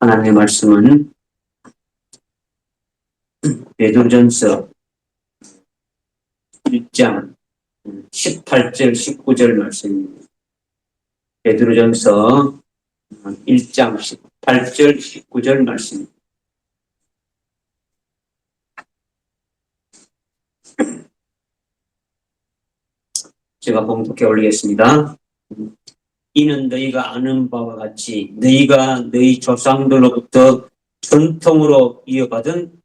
하나님의 말씀은 베드로전서 1장 18절 19절 말씀입니다. 베드로전서 1장 18절 19절 말씀입니다. 제가 봉독해 올리겠습니다. 이는 너희가 아는 바와 같이 너희가 너희 조상들로부터 전통으로 이어받은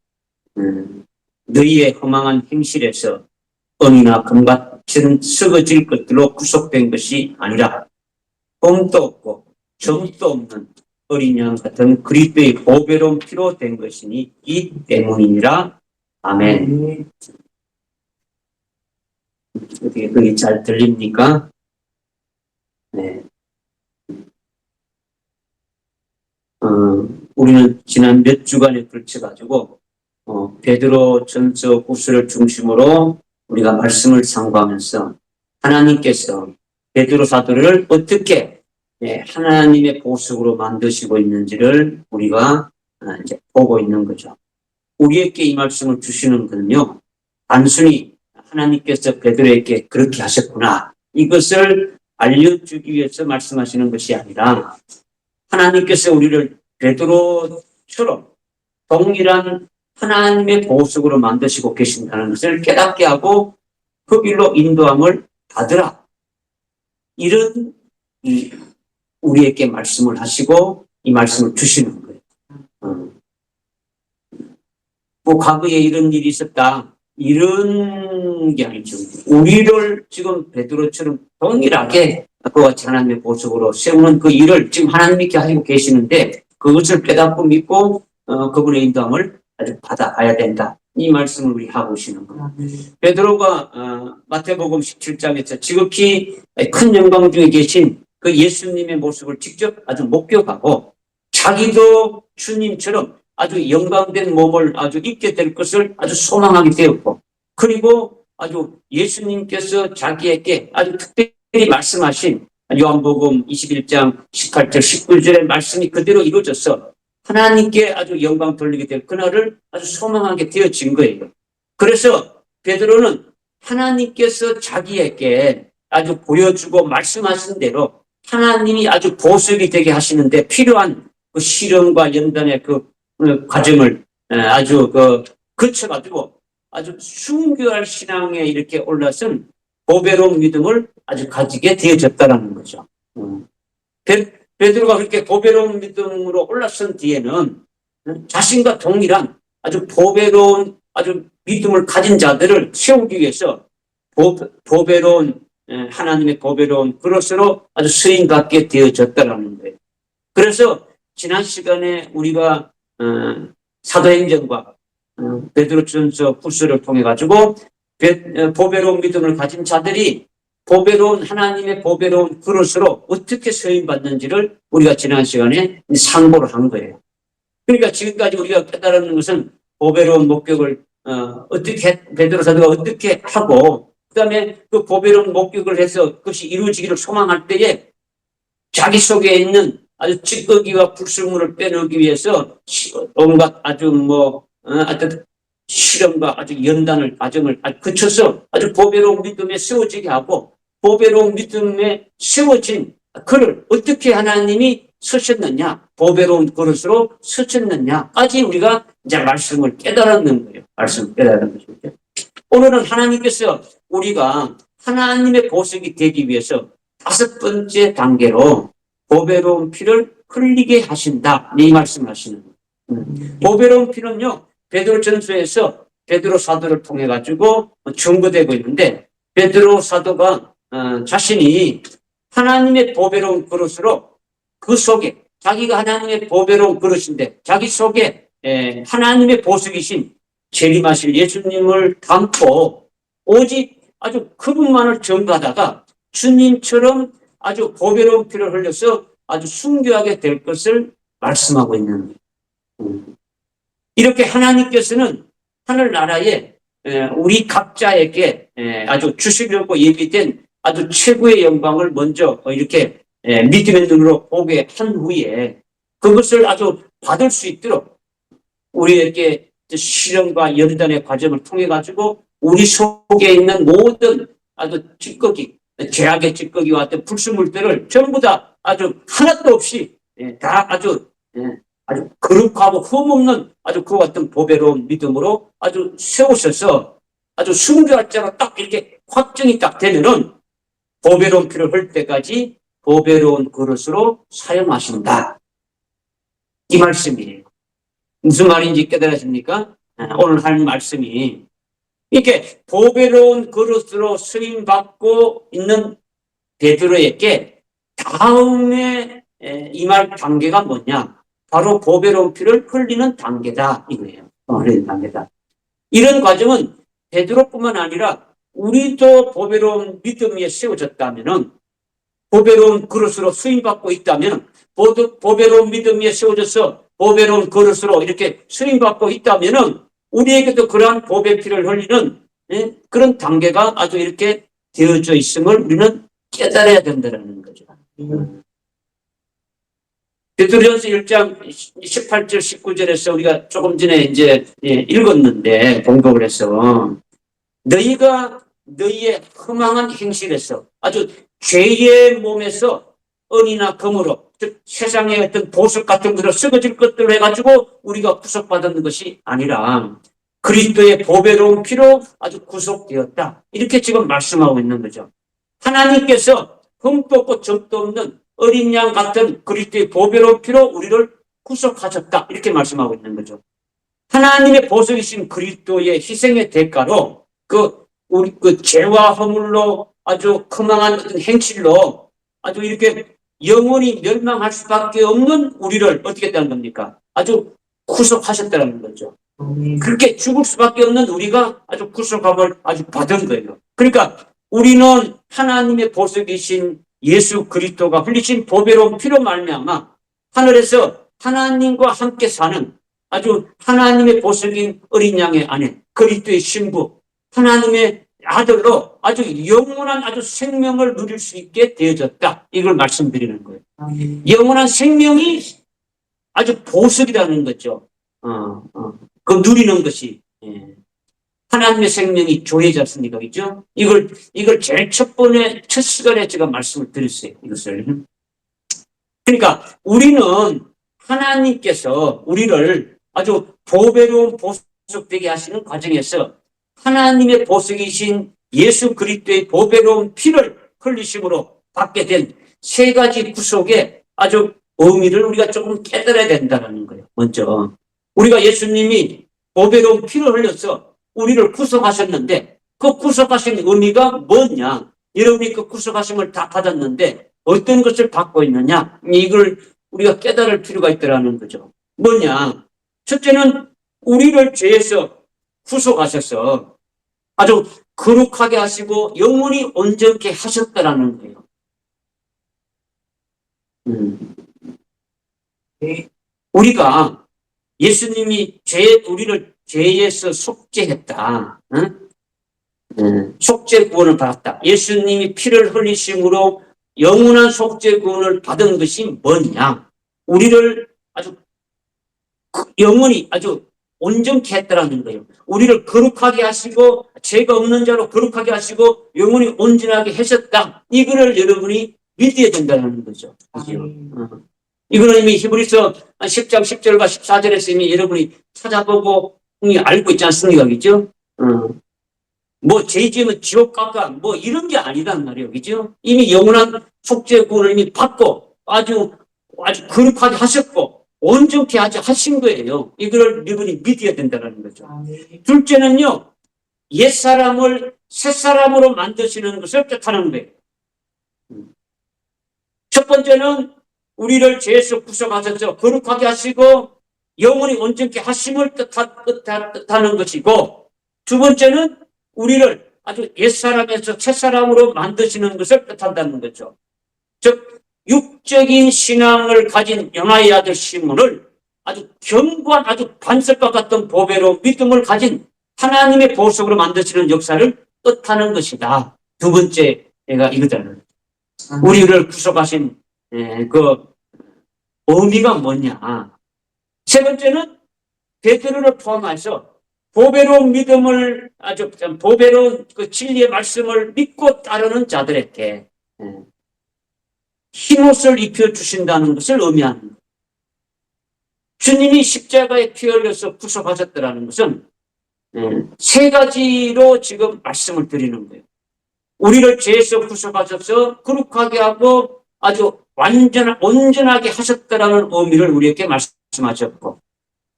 너희의 허망한 행실에서 은이나 금같은 썩어질 것들로 구속된 것이 아니라 흠도 없고 점도 없는 어린 양 같은 그리스도의 보배로운 피로 된 것이니 이 때문이니라. 아멘. 어떻게 그게 잘 들립니까? 네. 우리는 지난 몇 주간에 걸쳐가지고 베드로전서 후서를 중심으로 우리가 말씀을 상고하면서 하나님께서 베드로 사도를 어떻게 하나님의 보석으로 만드시고 있는지를 우리가 이제 보고 있는 거죠. 우리에게 이 말씀을 주시는 것은요, 단순히 하나님께서 베드로에게 그렇게 하셨구나, 이것을 알려주기 위해서 말씀하시는 것이 아니라 하나님께서 우리를 베드로처럼 동일한 하나님의 보석으로 만드시고 계신다는 것을 깨닫게 하고 그 길로 인도함을 받으라, 이런 우리에게 말씀을 하시고 이 말씀을 주시는 거예요. 뭐 과거에 이런 일이 있었다, 이런 게 아니죠. 우리를 지금 베드로처럼 동일하게 그와 같이 하나님의 보석으로 세우는 그 일을 지금 하나님께 하고 계시는데 그것을 깨닫고 믿고 그분의 인도함을 아주 받아가야 된다, 이 말씀을 우리 하고 계시는 거예요. 베드로가 마태복음 17장에서 지극히 큰 영광 중에 계신 그 예수님의 모습을 직접 아주 목격하고 자기도 주님처럼 아주 영광된 몸을 아주 입게 될 것을 아주 소망하게 되었고, 그리고 아주 예수님께서 자기에게 아주 특별히 말씀하신 요한복음 21장 18절 19절의 말씀이 그대로 이루어져서 하나님께 아주 영광 돌리게 될 그날을 아주 소망하게 되어진 거예요. 그래서 베드로는 하나님께서 자기에게 아주 보여주고 말씀하신 대로 하나님이 아주 보석이 되게 하시는데 필요한 그 시련과 연단의 그 과정을 아주 거쳐가지고 아주 순교할 신앙에 이렇게 올라선 보배로운 믿음을 아주 가지게 되어졌다는 거죠. 베드로가 그렇게 보배로운 믿음으로 올라선 뒤에는 자신과 동일한 아주 보배로운 아주 믿음을 가진 자들을 세우기 위해서 보배로운 하나님의 보배로운 그릇으로 아주 쓰임받게 되어졌다는 거예요. 그래서 지난 시간에 우리가 사도행전과 베드로전서 후서를 통해 가지고 보배로운 믿음을 가진 자들이 보배로운 하나님의 보배로운 그릇으로 어떻게 쓰임받는지를 우리가 지난 시간에 상고를 한 거예요. 그러니까 지금까지 우리가 깨달은 것은 보배로운 목격을 어떻게 베드로 사도가 어떻게 하고 그다음에 그 보배로운 목격을 해서 그것이 이루어지기를 소망할 때에 자기 속에 있는 아주 찌꺼기와 불순물을 빼내기 위해서 온갖 아주 아주 실험과 아주 연단을 과정을 거쳐서 아주 보배로운 믿음에 세워지게 하고 보배로운 믿음에 세워진 그를 어떻게 하나님이 쓰셨느냐, 보배로운 그릇으로 쓰셨느냐까지 우리가 이제 말씀을 깨달았는 거예요. 말씀을 깨달은 것이죠. 오늘은 하나님께서 우리가 하나님의 보석이 되기 위해서 5번째 단계로 보배로운 피를 흘리게 하신다, 이 말씀을 하시는 거예요. 보배로운 피는요, 베드로전서에서 베드로 사도를 통해 가지고 증거되고 있는데, 베드로 사도가 자신이 하나님의 보배로운 그릇으로 그 속에 자기가 하나님의 보배로운 그릇인데 자기 속에 하나님의 보석이신 재림하실 예수님을 담고 오직 아주 그분만을 전가하다가 주님처럼 아주 보배로운 피를 흘려서 아주 순교하게 될 것을 말씀하고 있는 거예요. 이렇게 하나님께서는 하늘나라에 우리 각자에게 아주 주시려고 예비된 아주 최고의 영광을 먼저 이렇게 믿음의 눈으로 보게 한 후에 그것을 아주 받을 수 있도록 우리에게 시련과 연단의 과정을 통해 가지고 우리 속에 있는 모든 아주 찌꺼기, 죄악의 찌꺼기와 어떤 불순물들을 전부 다 아주 하나도 없이 다 아주 거룩하고 흠없는 아주 그 같은 보배로운 믿음으로 아주 세우셔서 아주 순교할 자가 딱 이렇게 확정이 딱 되면은 보배로운 피를 흘 때까지 보배로운 그릇으로 사용하신다. 이 말씀이에요. 무슨 말인지 깨달으십니까? 오늘 할 말씀이 이렇게 보배로운 그릇으로 쓰임받고 있는 베드로에게 다음에 임할 단계가 뭐냐? 바로 보배로운 피를 흘리는 단계다 이거예요. 흘리는 단계다. 이런 과정은 베드로뿐만 아니라 우리도 보배로운 믿음 위에 세워졌다면은 보배로운 그릇으로 쓰임받고 있다면 보배로운 믿음 위에 세워져서 보배로운 그릇으로 이렇게 쓰임받고 있다면은 우리에게도 그러한 보배 피를 흘리는 그런 단계가 아주 이렇게 되어져 있음을 우리는 깨달아야 된다는 거죠. 베드로전서 1장 18절 19절에서 우리가 조금 전에 이제 읽었는데 공독을 해서 너희가 너희의 허망한 행실에서 아주 죄의 몸에서 은이나 금으로 즉 세상의 어떤 보석 같은 것으로 썩어질 것들로 해가지고 우리가 구속받은 것이 아니라 그리스도의 보배로운 피로 아주 구속되었다. 이렇게 지금 말씀하고 있는 거죠. 하나님께서 흠도 없고 점도 없는 어린 양 같은 그리스도의 보배로운 피로 우리를 구속하셨다. 이렇게 말씀하고 있는 거죠. 하나님의 보석이신 그리스도의 희생의 대가로 우리 죄와 허물로 아주 허망한 어떤 행실로 아주 이렇게 영원히 멸망할 수밖에 없는 우리를 어떻게 했다는 겁니까? 아주 구속하셨다는 거죠. 그렇게 죽을 수밖에 없는 우리가 아주 구속함을 아주 받은 거예요. 그러니까 우리는 하나님의 보석이신 예수 그리스도가 흘리신 보배로운 피로 말미암아 하늘에서 하나님과 함께 사는 아주 하나님의 보석인 어린 양의 아내 그리스도의 신부 하나님의 아들로 아주 영원한 아주 생명을 누릴 수 있게 되어졌다. 이걸 말씀드리는 거예요. 영원한 생명이 아주 보석이라는 거죠. 그 누리는 것이 하나님의 생명이 조회졌습니다. 그죠? 이걸 제일 첫 시간에 제가 말씀을 드렸어요. 이것을. 그러니까 우리는 하나님께서 우리를 아주 보배로운 보석되게 하시는 과정에서 하나님의 보석이신 예수 그리스도의 보배로운 피를 흘리심으로 받게 된 세 가지 구속의 아주 의미를 우리가 조금 깨달아야 된다는 거예요. 먼저 우리가 예수님이 보배로운 피를 흘려서 우리를 구속하셨는데 그 구속하신 의미가 뭐냐? 여러분이 그 구속하심을 다 받았는데 어떤 것을 받고 있느냐? 이걸 우리가 깨달을 필요가 있다는 거죠. 뭐냐? 첫째는 우리를 죄에서 구속하셔서 아주 거룩하게 하시고 영원히 온전케 하셨다라는 거예요. 우리가 예수님이 우리를 죄에서 속죄했다. 속죄 구원을 받았다. 예수님이 피를 흘리심으로 영원한 속죄 구원을 받은 것이 뭐냐? 우리를 아주 영원히 아주 온전케 했다라는 거예요. 우리를 거룩하게 하시고 죄가 없는 자로 거룩하게 하시고 영원히 온전하게 하셨다. 이거를 여러분이 믿어야 된다는 거죠. 이거는 이미 히브리서 10장 10절과 14절에서 이미 여러분이 찾아보고 알고 있지 않습니까? 그죠? 뭐 죄 지으면 지옥 갈까? 뭐 이런 게 아니란 말이에요. 그죠? 이미 영원한 속죄 구원을 이미 받고 아주 거룩하게 하셨고 온전케 하신 거예요. 이걸 여러분이 믿어야 된다는 거죠. 둘째는요, 옛사람을 새사람으로 만드시는 것을 뜻하는 거예요. 첫 번째는 우리를 죄에서 구속하셔서 거룩하게 하시고 영원히 온전케 하심을 뜻하는 것이고, 두 번째는 우리를 아주 옛사람에서 새사람으로 만드시는 것을 뜻한다는 거죠. 즉 육적인 신앙을 가진 영아의 아들 시몬을 아주 견고한 아주 반석과 같은 보배로 믿음을 가진 하나님의 보석으로 만드시는 역사를 뜻하는 것이다. 두 번째가 이거잖아요. 우리를 구속하신 그 의미가 뭐냐? 세 번째는 베드로를 포함해서 보배로운 믿음을 보배로운 그 진리의 말씀을 믿고 따르는 자들에게 흰옷을 입혀 주신다는 것을 의미합니다. 주님이 십자가에 피 흘려서 구속하셨다는 것은 세 가지로 지금 말씀을 드리는 거예요. 우리를 죄에서 구속하셔서 거룩하게 하고 아주 온전하게 하셨다라는 의미를 우리에게 말씀하셨고,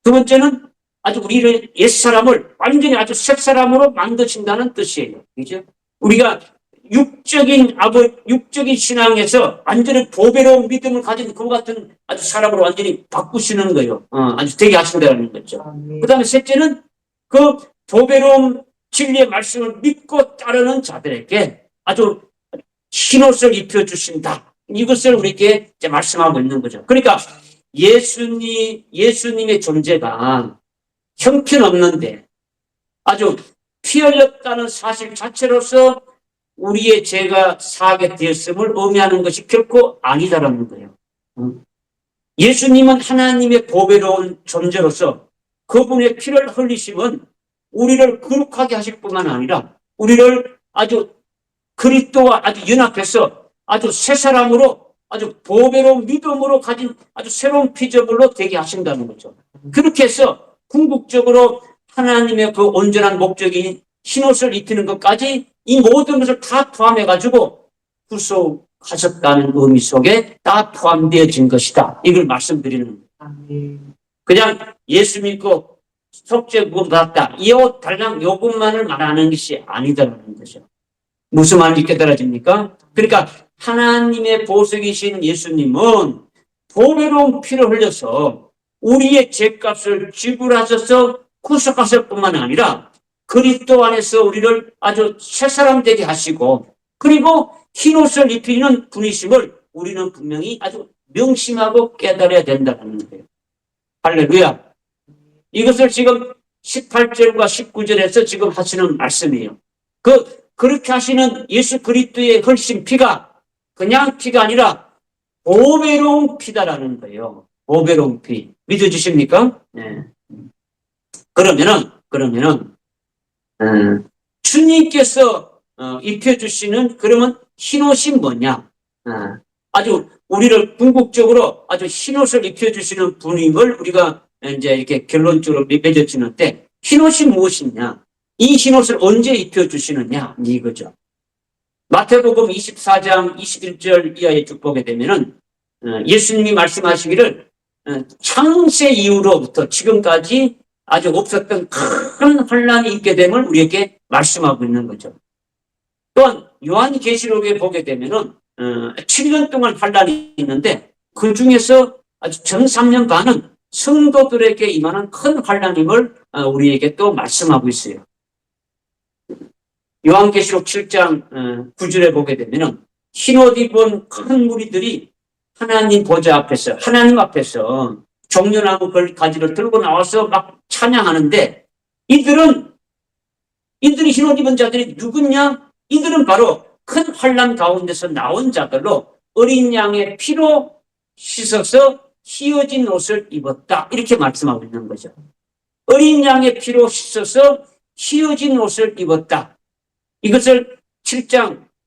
두 번째는 아주 우리를 옛사람을 완전히 아주 새 사람으로 만드신다는 뜻이에요. 그죠? 우리가 육적인 신앙에서 완전히 보배로운 믿음을 가진 그 같은 아주 사람으로 완전히 바꾸시는 거예요. 아주 되게 하신다는 거죠. 그 다음에 셋째는 그 보배로운 진리의 말씀을 믿고 따르는 자들에게 아주 흰옷을 입혀주신다. 이것을 우리에게 이제 말씀하고 있는 거죠. 그러니까 예수님의 존재가 형편없는데 아주 피 흘렸다는 사실 자체로서 우리의 죄가 사하게 되었음을 의미하는 것이 결코 아니다라는 거예요. 예수님은 하나님의 보배로운 존재로서 그분의 피를 흘리심은 우리를 거룩하게 하실 뿐만 아니라 우리를 아주 그리스도와 아주 연합해서 아주 새 사람으로 아주 보배로운 믿음으로 가진 아주 새로운 피조물로 되게 하신다는 거죠. 그렇게 해서 궁극적으로 하나님의 그 온전한 목적인 흰옷을 입히는 것까지 이 모든 것을 다 포함해가지고 구속하셨다는 의미 속에 다 포함되어진 것이다. 이걸 말씀드리는 거예요. 그냥 예수 믿고 속죄 구원 받았다. 이 옷 달랑 요것만을 말하는 것이 아니다라는 거죠. 무슨 말인지 깨달아집니까? 그러니까 하나님의 보석이신 예수님은 보배로운 피를 흘려서 우리의 죄값을 지불하셔서 구속하실 뿐만 아니라 그리스도 안에서 우리를 아주 새 사람 되게 하시고 그리고 흰옷을 입히는 분이심을 우리는 분명히 아주 명심하고 깨달아야 된다는 거예요. 할렐루야. 이것을 지금 18절과 19절에서 지금 하시는 말씀이에요. 그렇게 하시는 예수 그리스도의 흘신 피가 그냥 피가 아니라 보배로운 피다라는 거예요. 보배로운 피. 믿어주십니까? 네. 그러면은 주님께서 입혀주시는 그러면 흰옷이 뭐냐? 아주 우리를 궁극적으로 아주 흰옷을 입혀주시는 분임을 우리가 이제 이렇게 결론적으로 맺어지는데 흰옷이 무엇이냐? 이 흰옷을 언제 입혀주시느냐? 이거죠. 마태복음 24장 21절 이하에 쭉 보게 되면은 예수님이 말씀하시기를 창세 이후로부터 지금까지 아주 없었던 큰 혼란이 있게 됨을 우리에게 말씀하고 있는 거죠. 또한 요한계시록에 보게 되면은 7년 동안 혼란이 있는데 그 중에서 아주 전 3년 반은 성도들에게 임하는 큰 혼란임을 우리에게 또 말씀하고 있어요. 요한계시록 7장 9절에 보게 되면은 흰옷 입은 큰 무리들이 하나님 보좌 앞에서 하나님 앞에서 종려나무 가지를 들고 나와서 막 찬양하는데 이들이 흰옷 입은 자들이 누구냐? 이들은 바로 큰 환난 가운데서 나온 자들로 어린 양의 피로 씻어서 휘어진 옷을 입었다. 이렇게 말씀하고 있는 거죠. 어린 양의 피로 씻어서 휘어진 옷을 입었다. 이것을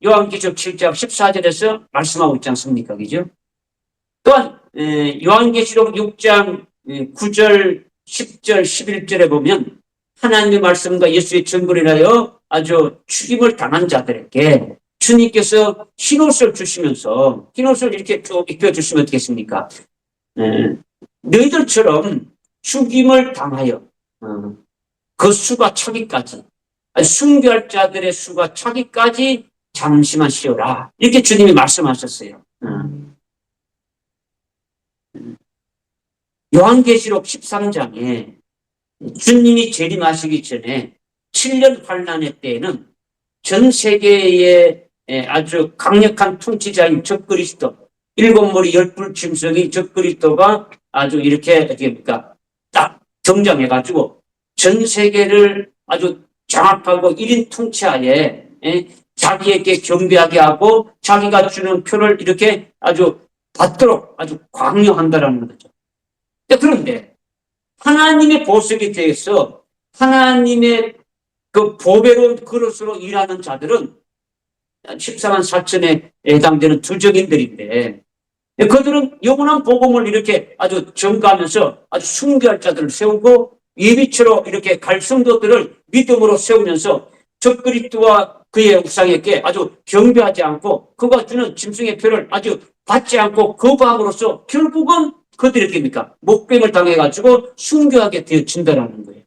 요한계시록 7장 14절에서 말씀하고 있지 않습니까? 그죠? 또한 요한계시록 6장 9절, 10절, 11절에 보면 하나님의 말씀과 예수의 증거를 인하여 아주 죽임을 당한 자들에게 주님께서 흰옷을 주시면서 흰옷을 이렇게 쭉 입혀주시면 어떻겠습니까? 너희들처럼 죽임을 당하여 그 수가 차기까지 순교할 자들의 수가 차기까지 잠시만 쉬어라. 이렇게 주님이 말씀하셨어요. 요한계시록 13장에 주님이 재림하시기 전에 7년 환난의 때에는 전 세계의 아주 강력한 통치자인 적그리스도, 7머리 10뿔 짐승이 적그리스도가 아주 이렇게 딱 등장해가지고 전 세계를 아주 장악하고 1인 통치하에 자기에게 경배하게 하고 자기가 주는 표를 이렇게 아주 받도록 아주 강요한다라는 거죠. 그런데 하나님의 보석이 되어서 하나님의 그 보배로운 그릇으로 일하는 자들은 14만 4천에 해당되는 두적인들인데, 그들은 영원한 복음을 이렇게 아주 전가하면서 아주 순교할 자들을 세우고 예비처로 이렇게 갈 성도들을 믿음으로 세우면서 적그리스도와 그의 우상에게 아주 경배하지 않고 그가 주는 짐승의 표를 아주 받지 않고 거부함으로써 결국은 그들이 됩니까? 목뱀을 당해가지고 순교하게 되어진다라는 거예요.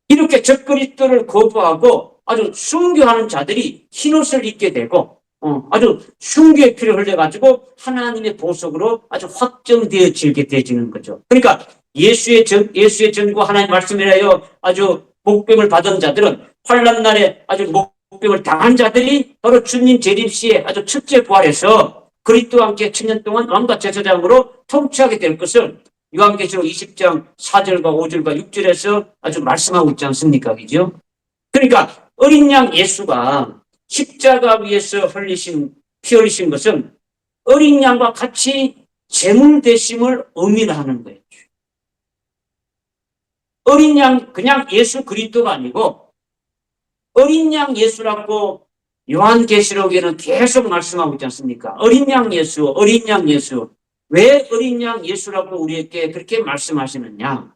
이렇게 적그리스도를 거부하고 아주 순교하는 자들이 흰옷을 입게 되고 아주 순교의 피를 흘려가지고 하나님의 보석으로 아주 확정되어지게 되어지는 거죠. 그러니까 예수의 전과 하나님의 말씀이라여 아주 복병을 받은 자들은 환난 날에 아주 복병을 당한 자들이 바로 주님 재림 시에 아주 첫째 부활해서 그리스도와 함께 1000년 동안 왕과 제사장으로 통치하게 될 것을 요한계시록 20장 4절과 5절과 6절에서 아주 말씀하고 있지 않습니까? 그죠? 그러니까 어린 양 예수가 십자가 위에서 피 흘리신 것은 어린 양과 같이 제물 대심을 의미하는 거예요. 어린 양, 그냥 예수 그리스도가 아니고 어린 양 예수라고 요한계시록에는 계속 말씀하고 있지 않습니까? 어린 양 예수, 어린 양 예수. 왜 어린 양 예수라고 우리에게 그렇게 말씀하시느냐?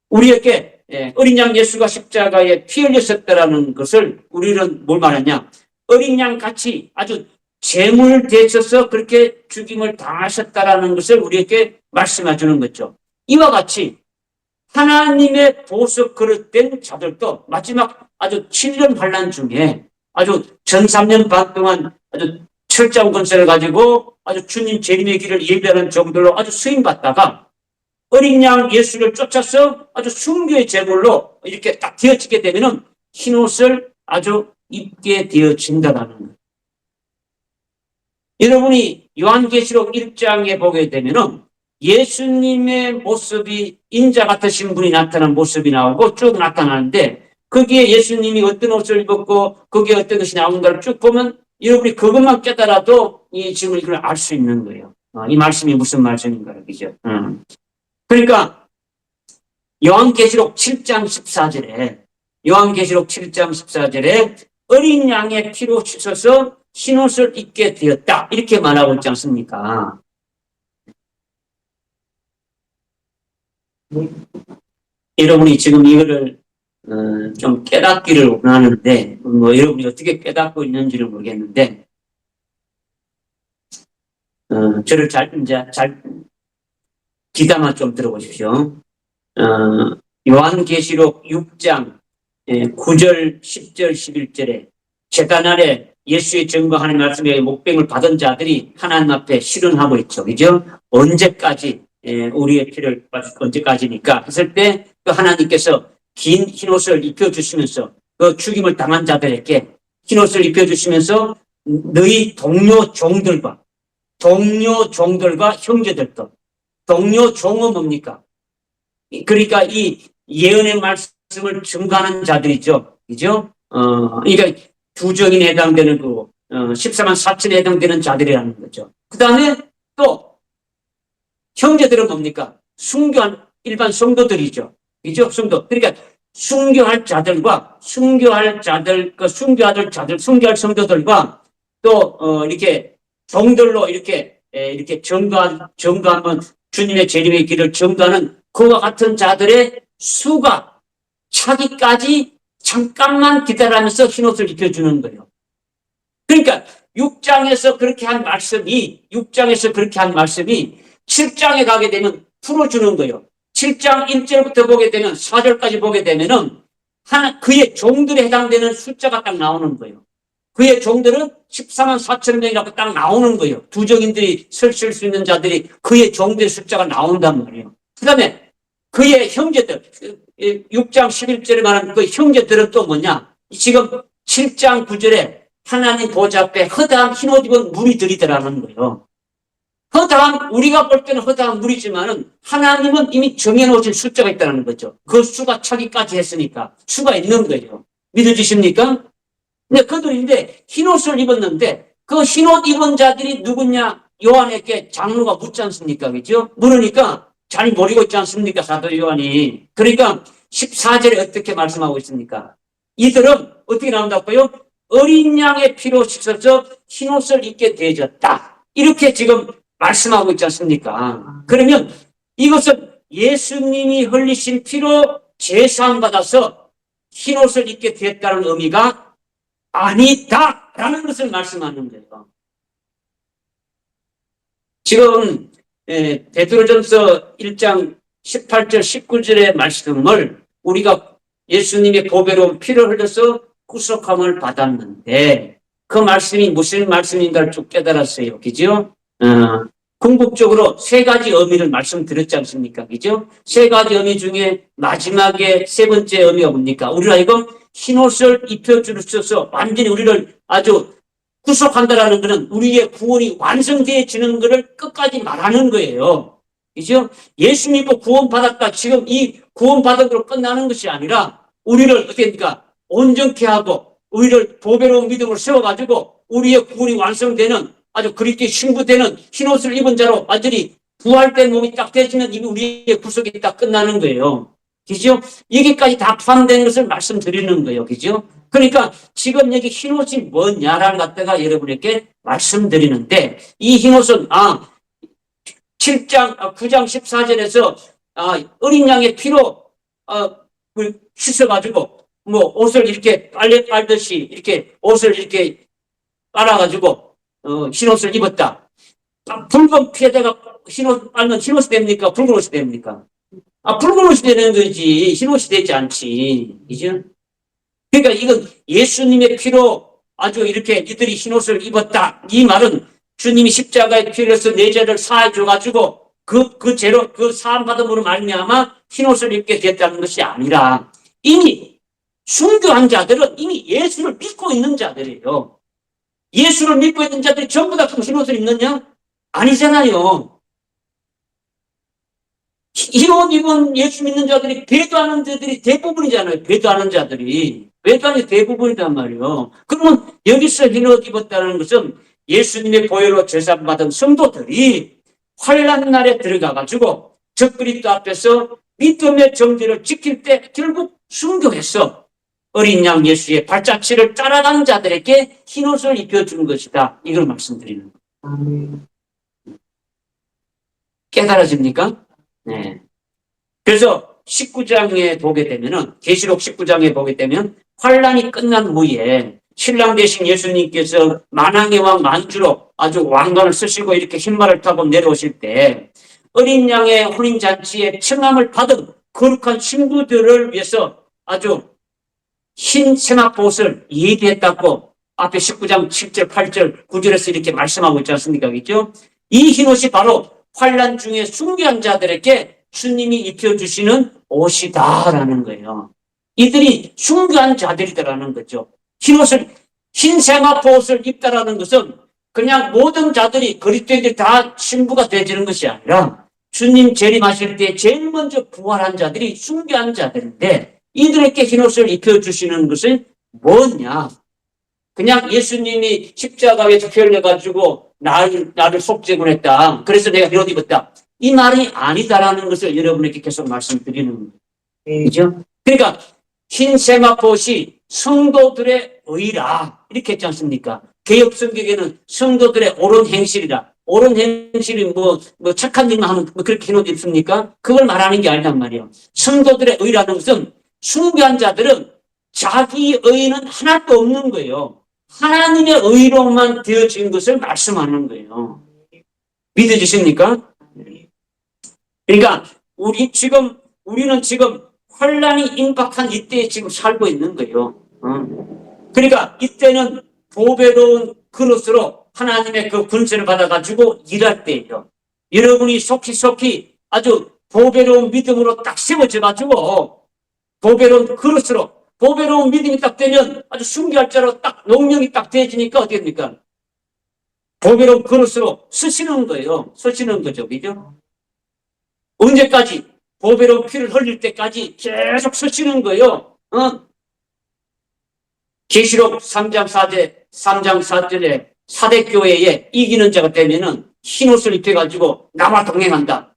우리에게 어린 양 예수가 십자가에 피 흘렸었다라는 것을 우리는 뭘 말하냐? 어린 양 같이 아주 제물 되셔서 그렇게 죽임을 당하셨다라는 것을 우리에게 말씀해 주는 거죠. 이와 같이 하나님의 보석 그릇된 자들도 마지막 아주 7년 환난 중에 아주 전 3년 반 동안 아주 철장 건설을 가지고 아주 주님 재림의 길을 예배하는 정도로 아주 수임받다가 어린 양 예수를 쫓아서 아주 순교의 제물로 이렇게 딱 되어지게 되면은 흰옷을 아주 입게 되어진다는 거예요. 여러분이 요한계시록 1장에 보게 되면은 예수님의 모습이 인자 같으신 분이 나타난 모습이 나오고 쭉 나타나는데 거기에 예수님이 어떤 옷을 입었고 거기에 어떤 것이 나오는가를 쭉 보면 여러분이 그것만 깨달아도 이 지금 이걸 알 수 있는 거예요. 이 말씀이 무슨 말씀인가, 그죠? 그러니까 요한계시록 7장 14절에 어린 양의 피로 씻어서 흰옷을 입게 되었다 이렇게 말하고 있지 않습니까? 여러분이 지금 이거를 좀 깨닫기를 원하는데 여러분이 어떻게 깨닫고 있는지를 모르겠는데 저를 잘 귀담아 좀 들어보십시오. 요한계시록 6장 9절, 10절, 11절에 제단 아래 예수의 증거 하나님 말씀에 목병을 받은 자들이 하나님 앞에 실현하고 있죠. 그죠? 언제까지 우리의 피를 언제까지니까 했을 때 그 하나님께서 긴 흰옷을 입혀주시면서 그 죽임을 당한 자들에게 흰옷을 입혀주시면서 너희 동료 종들과 형제들도 동료 종은 뭡니까? 그러니까 이 예언의 말씀을 증거하는 자들이죠. 그죠? 그러니까 두정인에 해당되는 14만 4천에 해당되는 자들이라는 거죠. 그 다음에 또 형제들은 뭡니까? 순교한 일반 성도들이죠. 그죠? 성도. 그러니까 순교할 성도들과 또 이렇게 종들로 이렇게 증거하면 주님의 재림의 길을 증거하는 그와 같은 자들의 수가 차기까지 잠깐만 기다리면서 흰옷을 입혀주는 거예요. 그러니까 6장에서 그렇게 한 말씀이 7장에 가게 되면 풀어주는 거예요. 7장 1절부터 보게 되면 4절까지 보게 되면은 그의 종들에 해당되는 숫자가 딱 나오는 거예요. 그의 종들은 14만 4천 명이라고 딱 나오는 거예요. 두정인들이 설칠 수 있는 자들이 그의 종들의 숫자가 나온단 말이에요. 그 다음에 그의 형제들, 6장 11절에 말하는 그 형제들은 또 뭐냐? 지금 7장 9절에 하나님 보좌 앞에 허다한 흰옷 입은 무리들이더라는 거예요. 우리가 볼 때는 허다한 무리지만은 하나님은 이미 정해놓으신 숫자가 있다는 거죠. 그 수가 차기까지 했으니까 수가 있는 거예요. 믿어지십니까? 근데 그들인데 흰옷을 입었는데 그 흰옷 입은 자들이 누구냐? 요한에게 장로가 묻지 않습니까? 그죠? 물으니까 잘 모르고 있지 않습니까? 사도 요한이. 그러니까 14절에 어떻게 말씀하고 있습니까? 이들은 어떻게 나온다고요? 어린 양의 피로 씻어서 흰옷을 입게 되어졌다. 이렇게 지금 말씀하고 있지 않습니까? 그러면 이것은 예수님이 흘리신 피로 제사함 받아서 흰옷을 입게 되었다는 의미가 아니다라는 것을 말씀하는 거예요. 지금 베드로전서 1장 18절 19절의 말씀을 우리가 예수님의 보배로운 피를 흘려서 구속함을 받았는데 그 말씀이 무슨 말씀인가를 쭉 깨달았어요. 그죠? 궁극적으로 세 가지 의미를 말씀드렸지 않습니까? 그죠? 세 가지 의미 중에 마지막에 세 번째 의미가 뭡니까? 우리가 이거 흰옷을 입혀주셔서 완전히 우리를 아주 구속한다라는 것은 우리의 구원이 완성되어지는 것을 끝까지 말하는 거예요. 그죠? 예수 믿고 구원받았다. 지금 이 구원받은 걸로 끝나는 것이 아니라 우리를 어떻게 합니까? 온전케 하고 우리를 보배로운 믿음을 세워가지고 우리의 구원이 완성되는 아주 그리스도의 신부되는 흰옷을 입은 자로 완전히 부활된 몸이 딱 되어지면 이미 우리의 구속이 딱 끝나는 거예요. 그죠? 여기까지 다 포함된 것을 말씀드리는 거예요. 그죠? 그러니까 지금 여기 흰옷이 뭐냐라는 갖다가 여러분에게 말씀드리는데 이 흰옷은 9장 14절에서 어린 양의 피로 씻어가지고 뭐 옷을 이렇게 빨래 빨듯이 이렇게 옷을 이렇게 빨아가지고 흰옷을 입었다. 붉은 피에다가 흰옷 빨면 흰옷이 됩니까? 붉은 옷이 됩니까? 붉은 옷이 되는 거지 흰옷이 되지 않지. 그죠? 그러니까 이건 예수님의 피로 아주 이렇게 이들이 흰옷을 입었다. 이 말은 주님이 십자가의 피를 흘려서 내 죄를 사해 줘가지고 그 죄로 그 사함 받음으로 말미암아 흰옷을 입게 됐다는 것이 아니라 이미 순교한 자들은 이미 예수를 믿고 있는 자들이에요. 예수를 믿고 있는 자들이 전부 다 흰옷을 입느냐? 아니잖아요. 흰옷 입은 예수 믿는 자들이 배도하는 자들이 대부분이잖아요. 배도하는 자들이. 배도하는 대부분이란 말이에요. 그러면 여기서 흰옷 입었다는 것은 예수님의 보혈로 제사받은 성도들이 환난 날에 들어가가지고 적그리스도 앞에서 믿음의 정죄를 지킬 때 결국 순교해서 어린 양 예수의 발자취를 따라간 자들에게 흰옷을 입혀주는 것이다. 이걸 말씀드리는 거예요. 깨달아집니까? 네. 그래서 19장에 보게 되면은 계시록 19장에 보게 되면 환란이 끝난 후에 신랑 되신 예수님께서 만왕의 왕 만주로 아주 왕관을 쓰시고 이렇게 흰말을 타고 내려오실 때 어린 양의 혼인잔치에 청함을 받은 거룩한 신부들을 위해서 아주 흰 세마포옷을 예비했다고 앞에 19장 7절 8절 9절에서 이렇게 말씀하고 있지 않습니까? 그죠? 이 흰옷이 바로 환란 중에 순교한 자들에게 주님이 입혀주시는 옷이다라는 거예요. 이들이 순교한 자들이다라는 거죠. 흰옷을 흰 세마포 옷을 입다라는 것은 그냥 모든 자들이 그리스도인들이 다 신부가 되어지는 것이 아니라 주님 재림하실 때 제일 먼저 부활한 자들이 순교한 자들인데 이들에게 흰옷을 입혀주시는 것은 뭐냐? 그냥 예수님이 십자가에서 피 흘려가지고 나를 속죄군했다. 그래서 내가 흰옷 입었다. 이 말이 아니다라는 것을 여러분에게 계속 말씀드리는 거예요. 그죠? 그러니까 흰 세마포옷이 성도들의 의라 이렇게 했지 않습니까? 개혁 성경에는 성도들의 옳은 행실이라. 옳은 행실이 뭐 착한 일만 하면 그렇게 흰옷 입습니까? 그걸 말하는 게 아니란 말이에요. 성도들의 의라는 것은 순교한 자들은 자기 의는 하나도 없는 거예요. 하나님의 의로만 되어진 것을 말씀하는 거예요. 믿어지십니까? 그러니까 우리는 지금 혼란이 임박한 이때에 지금 살고 있는 거예요. 그러니까 이때는 보배로운 그릇으로 하나님의 그 군세를 받아가지고 일할 때예요. 여러분이 속히 아주 보배로운 믿음으로 딱 세워져가지고 보배로운 그릇으로 보배로운 믿음이 딱 되면 아주 순교할 자로 딱 용령이 딱 되어지니까 어떻게 됩니까? 보배로운 그릇으로 쓰시는 거예요. 쓰시는 거죠. 그죠? 언제까지? 보배로운 피를 흘릴 때까지 계속 쓰시는 거예요. 계시록 3장 4절에 사대교회에 이기는 자가 되면은 흰 옷을 입혀가지고 나와 동행한다.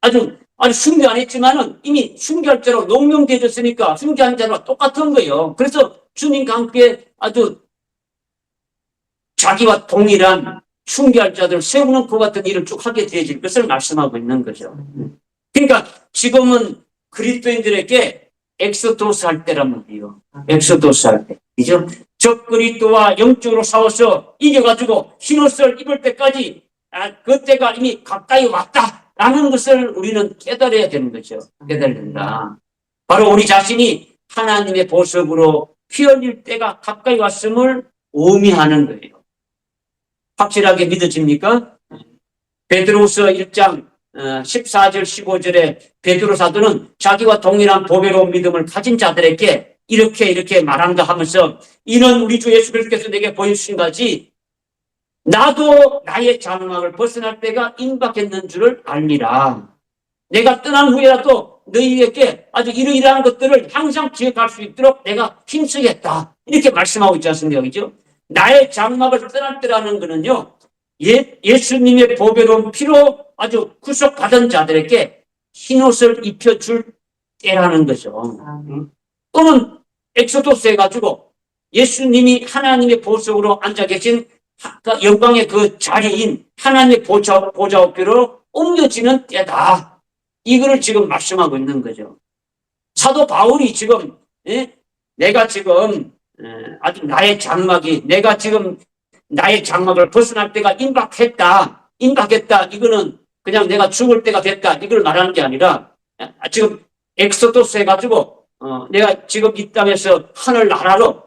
아주 순교 안 했지만은 이미 순교할 자로 농명되어졌으니까 순교한 자와 똑같은 거예요. 그래서 주님과 함께 아주 자기와 동일한 순교할 자들을 세우는 그 같은 일을 쭉 하게 되어질 것을 말씀하고 있는 거죠. 그러니까 지금은 그리스도인들에게 엑소도스 할 때란 말이에요. 엑소도스 할 때. 그죠? 적 그리스도와 영적으로 싸워서 이겨가지고 흰옷을 입을 때까지 그때가 이미 가까이 왔다라는 것을 우리는 깨달아야 되는 거죠. 깨달아야 된다. 바로 우리 자신이 하나님의 보석으로 피 흘릴 때가 가까이 왔음을 의미하는 거예요. 확실하게 믿어집니까? 베드로후서 1장 14절 15절에 베드로 사도는 자기와 동일한 보배로운 믿음을 가진 자들에게 이렇게 말한다 하면서 이는 우리 주 예수 그리스도께서 내게 보여주신 것이 나도 나의 장막을 벗어날 때가 임박했는 줄을 알리라. 내가 떠난 후에라도 너희에게 아주 이러이러한 것들을 항상 기억할 수 있도록 내가 힘쓰겠다. 이렇게 말씀하고 있지 않습니까? 그죠? 나의 장막을 떠날 때라는 것은요, 예수님의 보배로운 피로 아주 구속받은 자들에게 흰옷을 입혀줄 때라는 거죠. 또는 엑소도스 해가지고 예수님이 하나님의 보석으로 앉아 계신 영광의 그 자리인 하나님의 보좌우표로 옮겨지는 때다. 이거를 지금 말씀하고 있는 거죠. 사도 바울이 지금 내가 지금 아주 내가 지금 나의 장막을 벗어날 때가 임박했다. 이거는 그냥 내가 죽을 때가 됐다. 이걸 말하는 게 아니라 지금 엑소도스 해가지고 내가 지금 이 땅에서 하늘 나라로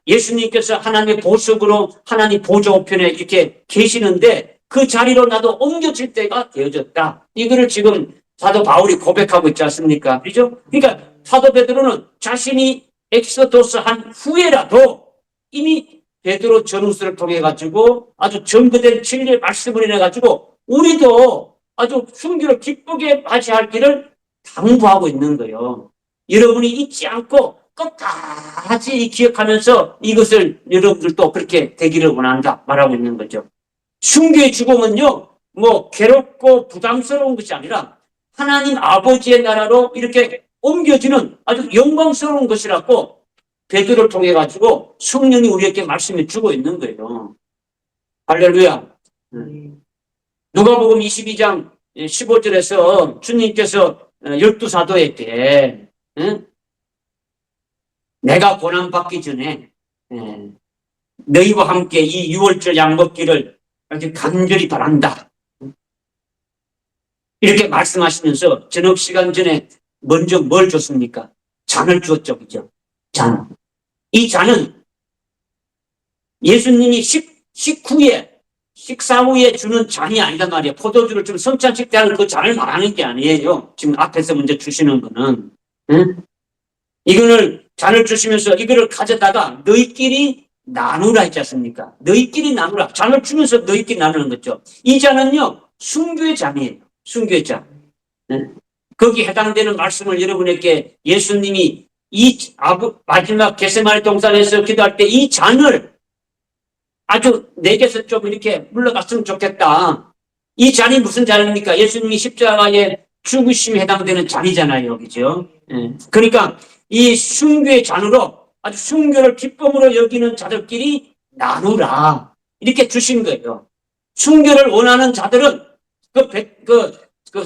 예수님께서 하나님의 보석으로 하나님 보좌우편에 이렇게 계시는데 그 자리로 나도 옮겨질 때가 되어졌다. 이거를 지금 사도 바울이 고백하고 있지 않습니까? 그죠? 그러니까 사도 베드로는 자신이 엑소도스 한 후에라도 이미 베드로 전후서를 통해 가지고 아주 증거된 진리의 말씀을 인해 가지고 우리도 아주 순교를 기쁘게 맞이할 길을 당부하고 있는 거예요. 여러분이 잊지 않고 끝까지 기억하면서 이것을 여러분들도 그렇게 되기를 원한다 말하고 있는 거죠. 순교의 죽음은요, 뭐 괴롭고 부담스러운 것이 아니라 하나님 아버지의 나라로 이렇게 옮겨지는 아주 영광스러운 것이라고 베드로를 통해 가지고 성령이 우리에게 말씀해 주고 있는 거예요. 할렐루야. 누가복음 22장 15절에서 주님께서 12사도에게 내가 고난받기 전에 너희와 함께 이 6월절 약 먹기를 이렇게 간절히 바란다. 이렇게 말씀하시면서 저녁 시간 전에 먼저 뭘 줬습니까? 잔을 주었죠. 그죠? 잔. 이 잔은 예수님이 식사 후에 주는 잔이 아니란 말이에요. 포도주를 좀 성찬식 때 하는 그 잔을 말하는 게 아니에요. 지금 앞에서 먼저 주시는 거는. 이거를 잔을 주시면서 이거를 가져다가 너희끼리 나누라 했지 않습니까? 너희끼리 나누라. 잔을 주면서 너희끼리 나누는 거죠. 이 잔은요, 순교의 잔이에요. 순교의 잔. 거기 해당되는 말씀을 여러분에게 예수님이 마지막 겟세마네 동산에서 기도할 때 이 잔을 아주 내게서 좀 이렇게 물러갔으면 좋겠다. 이 잔이 무슨 잔입니까? 예수님이 십자가에 죽으심에 해당되는 잔이잖아요. 그죠? 그러니까 이 순교의 잔으로 아주 순교를 기쁨으로 여기는 자들끼리 나누라. 이렇게 주신 거예요. 순교를 원하는 자들은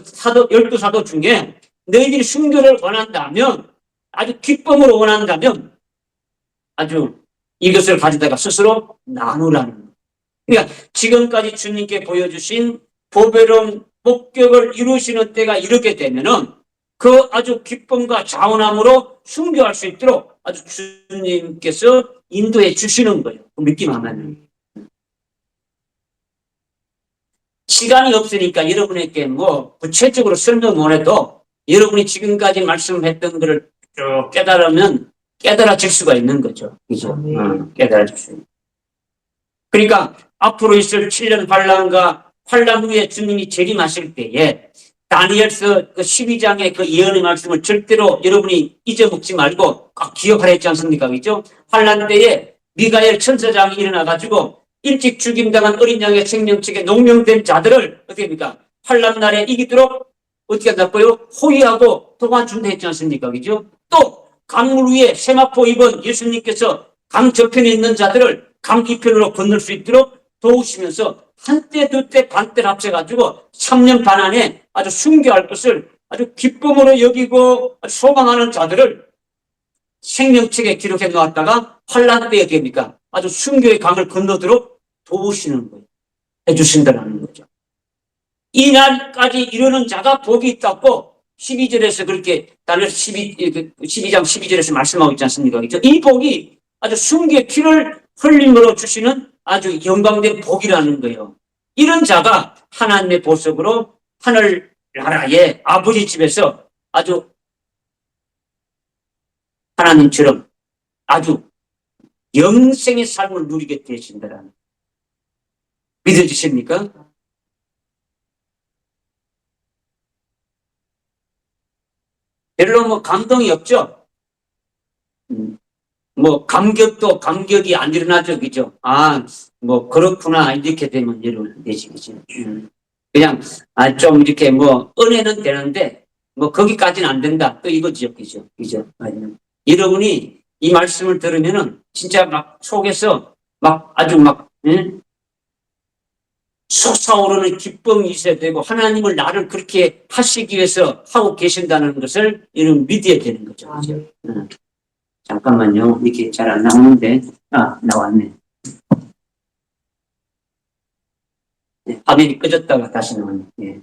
사도, 12사도 중에 너희들이 순교를 원한다면, 아주 기쁨으로 원한다면, 아주 이것을 가져다가 스스로 나누라는 거예요. 그러니까 지금까지 주님께 보여주신 보배로운 목격을 이루시는 때가 이렇게 되면은 그 아주 기쁨과 자원함으로 순교할 수 있도록 아주 주님께서 인도해 주시는 거예요. 믿기만 하면. 시간이 없으니까 여러분에게 뭐 구체적으로 설명 못 해도 여러분이 지금까지 말씀했던 것을 쭉 깨달으면 깨달아질 수가 있는 거죠. 그죠? 깨달아질 수 있는. 그러니까 앞으로 있을 7년 환란 후에 주님이 재림하실 때에 다니엘서 그 12장의 그 예언의 말씀을 절대로 여러분이 잊어먹지 말고 꼭 기억하라 했지 않습니까? 그죠? 환란 때에 미가엘 천사장이 일어나가지고 일찍 죽임당한 어린 양의 생명책에 농명된 자들을 어떻게 합니까? 환란 날에 이기도록 어떻게 한다고요? 호위하고 도와준다 했지 않습니까? 그죠? 또 강물 위에 세마포 입은 예수님께서 강 저편에 있는 자들을 강 이편으로 건널 수 있도록 도우시면서 한때 두때 반때를 합쳐가지고 3년 반 안에 아주 순교할 것을 아주 기쁨으로 여기고 소망하는 자들을 생명책에 기록해 놓았다가 환란 때에 됩니까? 아주 순교의 강을 건너도록 도우시는 거예요. 해주신다는 거죠. 이 날까지 이르는 자가 복이 있다고 12절에서 그렇게 다른 12장 12절에서 말씀하고 있지 않습니까? 그렇죠? 이 복이 아주 순교의 피를 흘림으로 주시는 아주 영광된 복이라는 거예요. 이런 자가 하나님의 보석으로 하늘 나라의 아버지 집에서 아주 하나님처럼 아주 영생의 삶을 누리게 되신다는 믿어지십니까? 별로 뭐 감동이 없죠? 뭐 감격이 안 일어나죠, 그죠? 아, 뭐 그렇구나 이렇게 되면 일어나지, 그죠? 그냥 좀 이렇게 뭐 은혜는 되는데 뭐 거기까지는 안 된다, 또 이거죠, 그죠? 그죠? 여러분이 이 말씀을 들으면은 진짜 막 속에서 막 아주 막 솟아오르는 기쁨이 있어야 되고 하나님을 나를 그렇게 하시기 위해서 하고 계신다는 것을 여러분 믿어야 되는 거죠, 그죠? 잠깐만요. 이게 잘 안 나오는데. 나왔네. 네, 화면이 꺼졌다가 다시 나왔네. 네.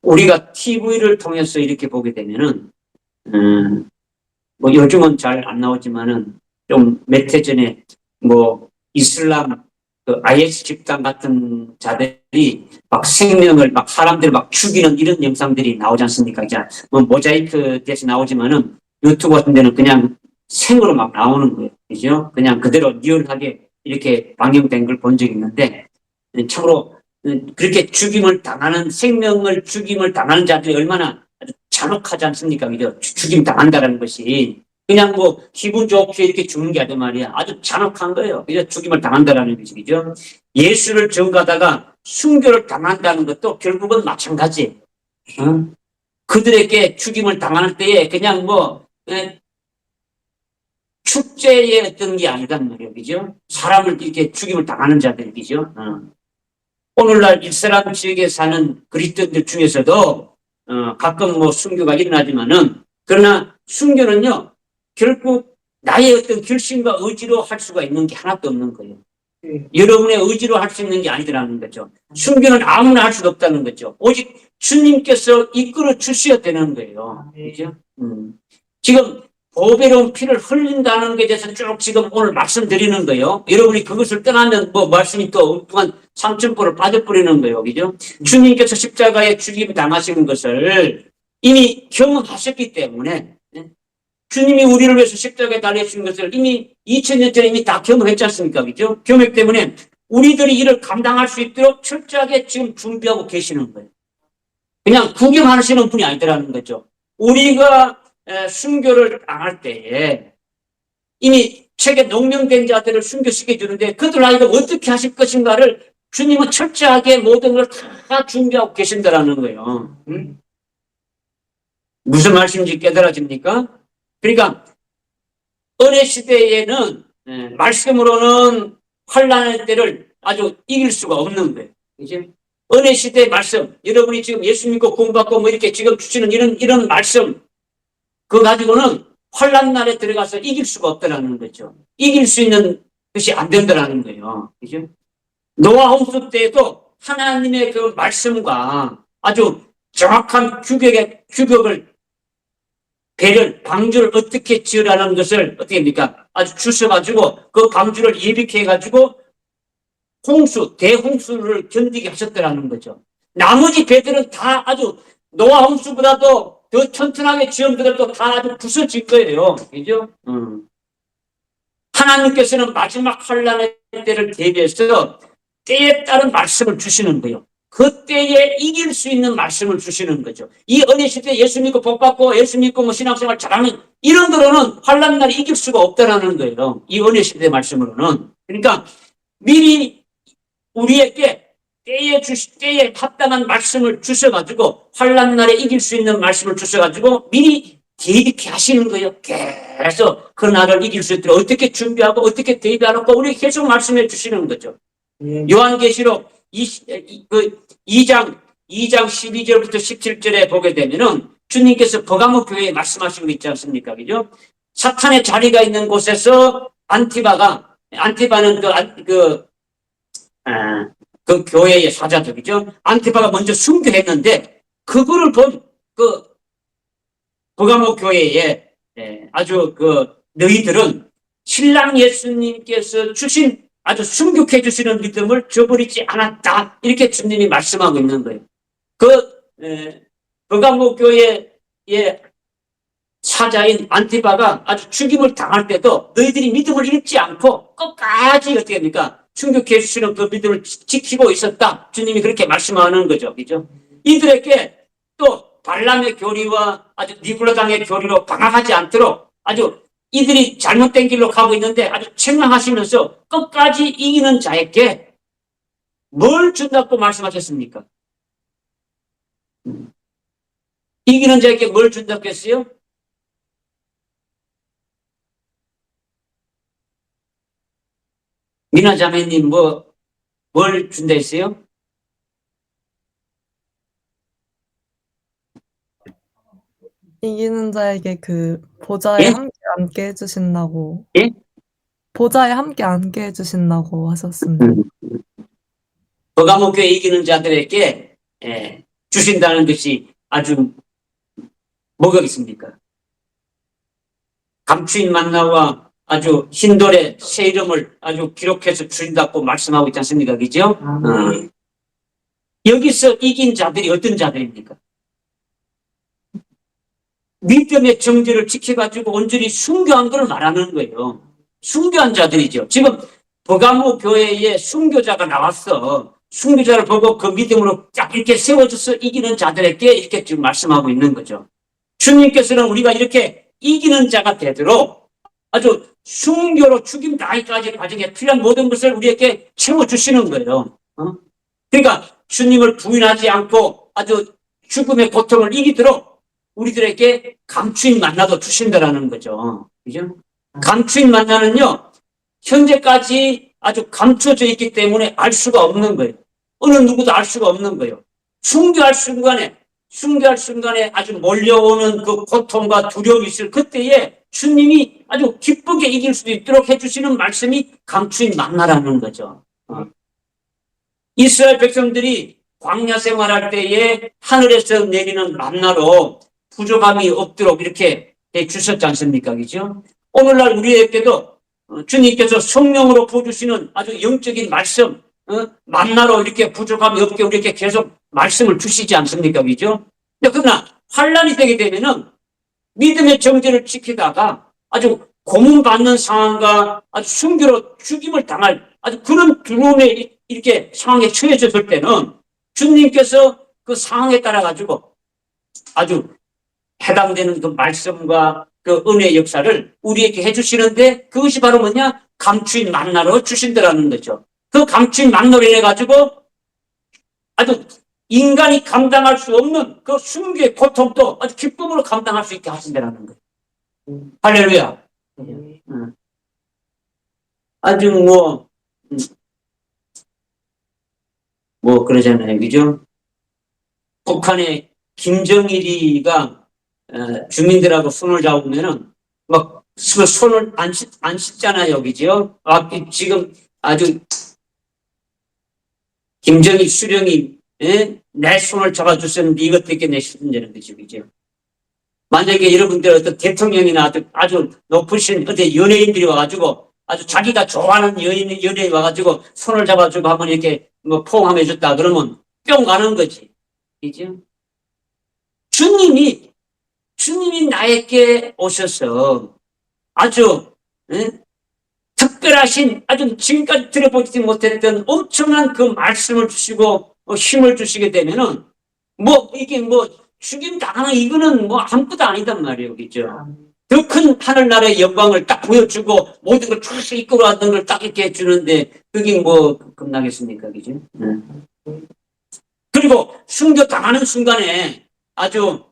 우리가 TV를 통해서 이렇게 보게 되면은, 뭐 요즘은 잘 안 나오지만은 좀 몇 해 전에 뭐 이슬람 그 IS 집단 같은 자들이 막 생명을 막 사람들 막 죽이는 이런 영상들이 나오지 않습니까? 이제 뭐 모자이크 돼서 나오지만은 유튜브 같은 데는 그냥 생으로 막 나오는 거예요. 그죠? 그냥 그대로 리얼하게 이렇게 방영된 걸 본 적이 있는데 참으로 그렇게 생명을 죽임을 당하는 자들이 얼마나 아주 잔혹하지 않습니까? 그죠? 죽임 당한다는 것이 그냥 뭐 기분 좋게 이렇게 죽는 게 아니란 말이야. 아주 잔혹한 거예요. 그죠? 죽임을 당한다라는 것이 그죠? 예수를 전가다가 순교를 당한다는 것도 결국은 마찬가지예요. 어? 그들에게 죽임을 당할 때에 그냥 뭐 축제의 어떤 게 아니란 말이에요. 그죠? 사람을 이렇게 죽임을 당하는 자들, 그죠? 오늘날 이슬람 지역에 사는 그리스도인들 중에서도 가끔 뭐 순교가 일어나지만은 그러나 순교는요 결국 나의 어떤 결심과 의지로 할 수가 있는 게 하나도 없는 거예요. 여러분의 의지로 할 수 있는 게 아니더라는 거죠. 순교는 아무나 할 수가 없다는 거죠. 오직 주님께서 이끌어 주셔야 되는 거예요. 그죠? 지금 보배로운 피를 흘린다는 것에 대해서 쭉 지금 오늘 말씀드리는 거예요. 여러분이 그것을 떠나면 뭐 말씀이 또 엉뚱한 삼천포를 빠져버리는 거예요. 그죠? 주님께서 십자가에 죽임 당하시는 것을 이미 경험하셨기 때문에 주님이 우리를 위해서 십자가에 달리신 것을 이미 2000년 전에 이미 다 경험했지 않습니까? 그죠? 경험 때문에 우리들이 이를 감당할 수 있도록 철저하게 지금 준비하고 계시는 거예요. 그냥 구경하시는 분이 아니더라는 거죠. 우리가 순교를 당할 때에 이미 책에 농명된 자들을 순교시켜 주는데 그들 아이가 어떻게 하실 것인가를 주님은 철저하게 모든 걸 다 준비하고 계신다라는 거예요. 무슨 말씀인지 깨달아집니까? 그러니까 은혜 시대에는 말씀으로는 환난의 때를 아주 이길 수가 없는 거예요. 이제 은혜 시대의 말씀, 여러분이 지금 예수 믿고 구원받고 뭐 이렇게 지금 주시는 이런 말씀, 그거 가지고는 환란 날에 들어가서 이길 수가 없다라는 거죠. 이길 수 있는 것이 안 된다라는 거예요. 그죠? 노아 홍수 때에도 하나님의 그 말씀과 아주 정확한 규격을 방주를 어떻게 지으라는 것을 어떻게 합니까? 아주 주셔가지고 그 방주를 예비해가지고 대홍수를 견디게 하셨더라는 거죠. 나머지 배들은 다 아주 노아 홍수보다도 더 튼튼하게 지은 배들도 다 아주 부서질 거예요. 그죠? 하나님께서는 마지막 환란의 때를 대비해서 때에 따른 말씀을 주시는 거예요. 그때에 이길 수 있는 말씀을 주시는 거죠. 이 은혜 시대에 예수 믿고 복 받고 예수 믿고 뭐 신앙생활 잘하는 이런 거로는 환난 날에 이길 수가 없다라는 거예요. 이 은혜 시대 말씀으로는. 그러니까 미리 우리에게 때에 합당한 말씀을 주셔가지고 환난 날에 이길 수 있는 말씀을 주셔가지고 미리 대비케 하시는 거예요. 계속 그 날을 이길 수 있도록 어떻게 준비하고 어떻게 대비하는 거 우리 계속 말씀해 주시는 거죠. 요한계시록 2장 12절부터 17절에 보게 되면은 주님께서 버가모 교회에 말씀하신 거 있지 않습니까? 그죠? 사탄의 자리가 있는 곳에서 안티바는 그 교회의 사자들이죠. 안티바가 먼저 순교했는데 그거를 본 그 버가모 교회에 아주 너희들은 신랑 예수님께서 주신 아주 순교해 주시는 믿음을 저버리지 않았다. 이렇게 주님이 말씀하고 있는 거예요. 버가모 교회의 사자인 안티바가 아주 죽임을 당할 때도 너희들이 믿음을 잃지 않고 끝까지 어떻게 합니까? 순교해 주시는 그 믿음을 지키고 있었다. 주님이 그렇게 말씀하는 거죠. 그죠? 이들에게 또 발람의 교리와 아주 니블라당의 교리로 방황하지 않도록 아주 이들이 잘못된 길로 가고 있는데 아주 책망하시면서 끝까지 이기는 자에게 뭘 준다고 말씀하셨습니까? 이기는 자에게 뭘 준다고 했어요? 미나 자매님 뭘 준다 했어요? 이기는 자에게 그 보좌에 예? 함께 앉게 해주신다고. 예? 보좌에 함께 앉게 해주신다고 하셨습니다. 버가모 교회 이기는 자들에게 주신다는 것이 아주 뭐가 있습니까? 감추인 만나와 아주 흰돌의 새 이름을 아주 기록해서 주신다고 말씀하고 있지 않습니까? 그죠? 여기서 이긴 자들이 어떤 자들입니까? 믿음의 정죄를 지켜가지고 온전히 순교한 걸 말하는 거예요. 순교한 자들이죠. 지금 버가모 교회에 순교자가 나왔어. 순교자를 보고 그 믿음으로 딱 이렇게 세워져서 이기는 자들에게 이렇게 지금 말씀하고 있는 거죠. 주님께서는 우리가 이렇게 이기는 자가 되도록 아주 순교로 죽임 나이까지 과정에 필요한 모든 것을 우리에게 채워주시는 거예요. 그러니까 주님을 부인하지 않고 아주 죽음의 고통을 이기도록 우리들에게 감추인 만나도 주신다라는 거죠. 그죠? 감추인 만나는요, 현재까지 아주 감춰져 있기 때문에 알 수가 없는 거예요. 어느 누구도 알 수가 없는 거예요. 순교할 순간에 아주 몰려오는 그 고통과 두려움이 있을 그때에 주님이 아주 기쁘게 이길 수도 있도록 해주시는 말씀이 감추인 만나라는 거죠. 이스라엘 백성들이 광야 생활할 때에 하늘에서 내리는 만나로 부족함이 없도록 이렇게 해주셨지 않습니까? 그죠? 오늘날 우리에게도 주님께서 성령으로 부어주시는 아주 영적인 말씀, 만나로 이렇게 부족함이 없게 우리에게 계속 말씀을 주시지 않습니까? 그죠? 그러나 환란이 되게 되면은 믿음의 정죄를 지키다가 아주 고문받는 상황과 아주 순교로 죽임을 당할 아주 그런 두려움에 이렇게 상황에 처해졌을 때는 주님께서 그 상황에 따라 가지고 아주 해당되는 그 말씀과 그 은혜의 역사를 우리에게 해주시는데 그것이 바로 뭐냐? 감추인 만나로 주신다라는 거죠. 그 감추인 만나로 인해 가지고 아주 인간이 감당할 수 없는 그 순교의 고통도 아주 기쁨으로 감당할 수 있게 하신다라는 거예요. 할렐루야. 아주 그러잖아요. 그죠? 북한의 김정일이가 주민들하고 손을 잡으면은 막 손을 안 씻잖아요. 그죠? 지금 아주 김정일 수령이 내 손을 잡아줬었는데 이것 때문에 내 씻는다는 거죠. 그죠? 만약에 여러분들 어떤 대통령이나 아주 높으신 어떤 연예인들이 와가지고 아주 자기가 좋아하는 연예인 와가지고 손을 잡아주고 한번 이렇게 포옹해줬다 그러면 뿅 가는 거지. 그죠? 주님이 나에게 오셔서 아주 특별하신 아주 지금까지 들어보지 못했던 엄청난 그 말씀을 주시고 힘을 주시게 되면은 뭐 이게 뭐 죽임 당하는 이거는 뭐 아무것도 아니단 말이에요, 그죠? 더 큰 하늘나라의 영광을 딱 보여주고 모든 걸 쫙 이끌어왔던 걸 딱 이렇게 해주는데 그게 뭐 겁나겠습니까, 그죠? 그리고 순교 당하는 순간에 아주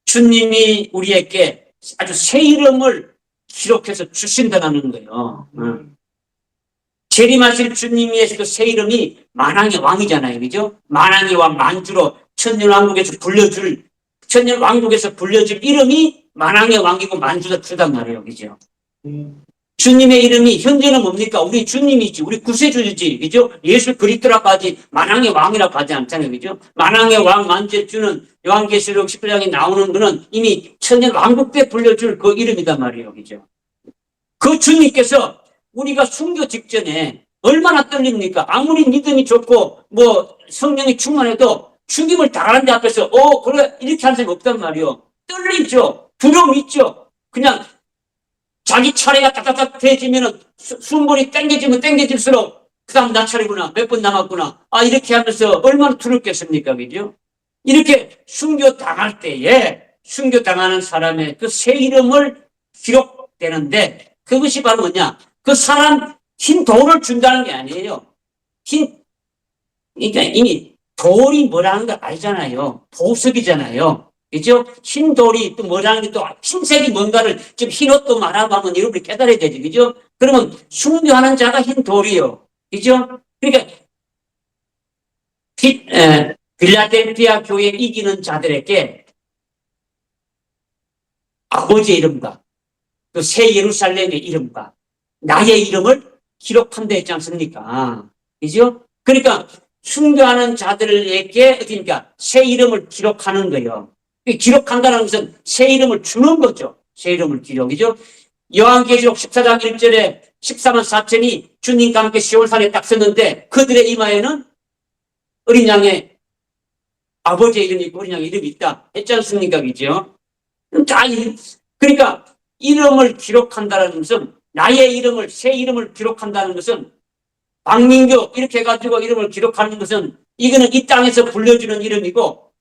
주님이 우리에게 아주 새 이름을 기록해서 주신다는 거예요. 재림하실 주님의 그 새 이름이 만왕의 왕이잖아요. 그죠? 만왕의 왕 만주로 천년왕국에서 불려줄 이름이 만왕의 왕이고 만주가 주단 말이에요. 그죠? 주님의 이름이 현재는 뭡니까? 우리 주님이지, 우리 구세주지, 그죠? 예수 그리스도라고 하지, 만왕의 왕이라고 하지 않잖아요, 그죠? 만왕의 왕 만주주는 요한계시록 19장에 나오는 거는 이미 천년 왕국 때 불려줄 그 이름이단 말이에요, 그죠? 그 주님께서 우리가 순교 직전에 얼마나 떨립니까? 아무리 믿음이 좋고 뭐 성령이 충만해도 죽임을 당하는 데 앞에서 그래 이렇게 한 사람이 없단 말이에요. 떨리죠. 두려움 있죠. 그냥 자기 차례가 딱딱딱 돼지면은 순번이 땡겨질수록 그 다음 나 차례구나. 몇 번 남았구나. 이렇게 하면서 얼마나 두렵겠습니까? 그죠? 이렇게 순교 당할 때에 순교 당하는 사람의 그 새 이름을 기록되는데 그것이 바로 뭐냐? 그 사람 흰 돌을 준다는 게 아니에요. 그러니까 이미 돌이 뭐라는 걸 알잖아요. 보석이잖아요. 그죠? 흰 돌이 또 뭐라는 게 또 흰색이 뭔가를 좀 흰 옷도 말아가면 여러분이 깨달아야 되지. 그죠? 그러면 순교하는 자가 흰 돌이요. 그죠? 그러니까 빌라델피아 교회 이기는 자들에게 아버지의 이름과 그 새 예루살렘의 이름과 나의 이름을 기록한다 했지 않습니까? 그죠? 그러니까 순교하는 자들에게 그러니까 새 이름을 기록하는 거예요. 기록한다는 것은 새 이름을 주는 거죠. 새 이름을 기록이죠. 요한계시록 14장 1절에 14만 4천이 주님과 함께 시온산에 딱 섰는데 그들의 이마에는 어린 양의 아버지의 이름이 있고 어린 양의 이름이 있다 했지 않습니까? 그죠? 그러니까 이름을 기록한다는 것은 나의 이름을 새 이름을 기록한다는 것은 박민규 이렇게 해가지고 이름을 기록하는 것은 이거는 이 땅에서 불려주는 이름이고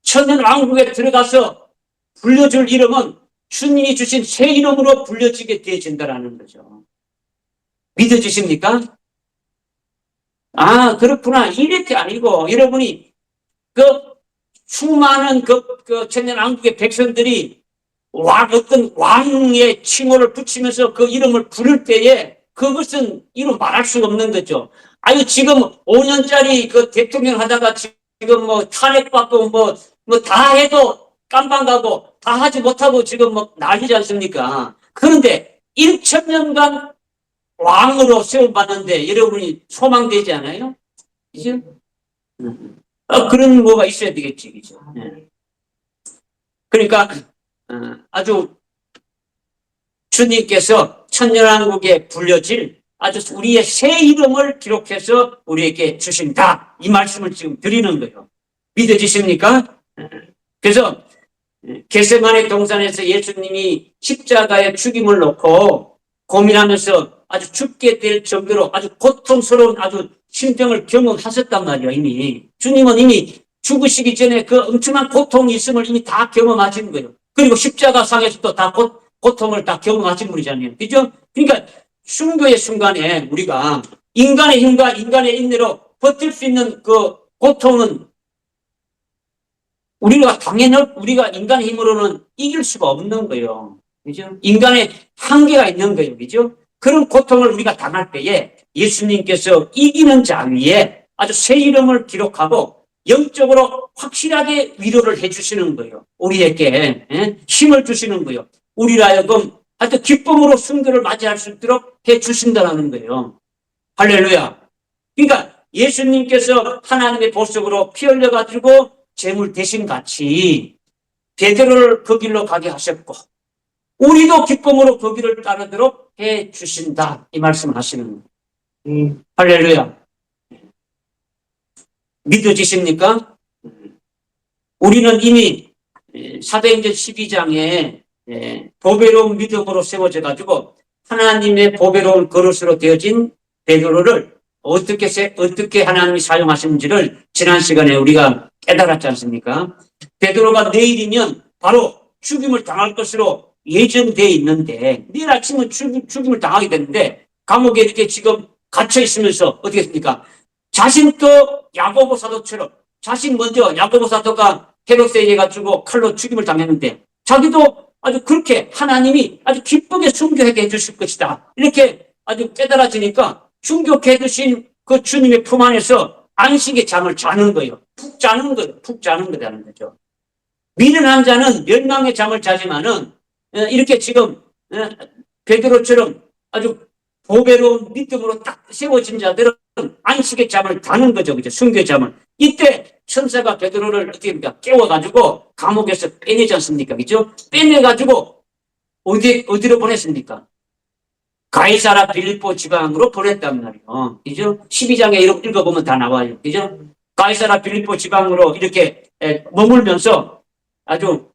천년 왕국에 들어가서 불려줄 이름은 주님이 주신 새 이름으로 불려지게 되어진다는 거죠. 믿어지십니까? 그렇구나. 이렇게 아니고 여러분이 그 수많은 그 천년 왕국의 백성들이 어떤 왕의 칭호를 붙이면서 그 이름을 부를 때에 그것은 이름 말할 수가 없는 거죠. 지금 5년짜리 그 대통령 하다가 지금 뭐 탄핵받고 뭐 다 해도 깜방 가고 다 하지 못하고 지금 뭐 난리지 않습니까? 그런데 1,000년간 왕으로 세워봤는데 여러분이 소망되지 않아요? 그죠? 그런 뭐가 있어야 되겠지, 그죠? 그러니까 아주 주님께서 천년왕국에 불려질 아주 우리의 새 이름을 기록해서 우리에게 주신다. 이 말씀을 지금 드리는 거예요. 믿어지십니까? 그래서 겟세마네 동산에서 예수님이 십자가에 죽임을 놓고 고민하면서 아주 죽게 될 정도로 아주 고통스러운 아주 심정을 경험하셨단 말이에요. 이미 주님은 이미 죽으시기 전에 그 엄청난 고통이 있음을 이미 다 경험하신 거예요. 그리고 십자가 상에서 또 다 고통을 다 경험하신 분이잖아요. 그죠? 그러니까 순교의 순간에 우리가 인간의 힘과 인간의 인내로 버틸 수 있는 그 고통은 우리가 인간의 힘으로는 이길 수가 없는 거예요. 그죠? 인간의 한계가 있는 거예요. 그죠? 그런 고통을 우리가 당할 때에 예수님께서 이기는 자 위에 아주 새 이름을 기록하고 영적으로 확실하게 위로를 해주시는 거예요. 우리에게 힘을 주시는 거예요. 우리로 하여금 하여튼 기쁨으로 순교를 맞이할 수 있도록 해주신다는 거예요. 할렐루야. 그러니까 예수님께서 하나님의 보석으로 피 흘려가지고 재물 대신 같이 베드로를 그 길로 가게 하셨고 우리도 기쁨으로 그 길을 따르도록 해주신다. 이 말씀을 하시는 거예요. 할렐루야. 믿어지십니까? 우리는 이미 사도행전 12장에 보배로운 믿음으로 세워져 가지고 하나님의 보배로운 그릇으로 되어진 베드로를 어떻게 하나님이 사용하시는지를 지난 시간에 우리가 깨달았지 않습니까? 베드로가 내일이면 바로 죽임을 당할 것으로 예정되어 있는데 내일 아침은 죽임을 당하게 되는데 감옥에 이렇게 지금 갇혀 있으면서 어떻게 했습니까? 자신도 야고보 사도처럼 자신 먼저 야고보 사도가 헤롯에게 가지고 칼로 죽임을 당했는데 자기도 아주 그렇게 하나님이 아주 기쁘게 순교하게 해주실 것이다. 이렇게 아주 깨달아지니까 순교케 해주신 그 주님의 품 안에서 안식의 잠을 자는 거예요. 푹 자는 거예요. 푹 자는 거라는 거죠. 미련한 자는 멸망의 잠을 자지만은 이렇게 지금 베드로처럼 아주 보배로운 믿음으로 딱 세워진 자들은 안식의 잠을 자는 거죠. 그죠? 순교의 잠을. 이때 천사가 베드로를 어떻게 합니까? 깨워가지고 감옥에서 빼내지 않습니까? 그죠? 빼내가지고 어디로 보냈습니까? 가이사라 빌립보 지방으로 보냈단 말이에요. 그죠? 12장에 읽어보면 다 나와요. 그죠? 가이사라 빌립보 지방으로 이렇게 머물면서 아주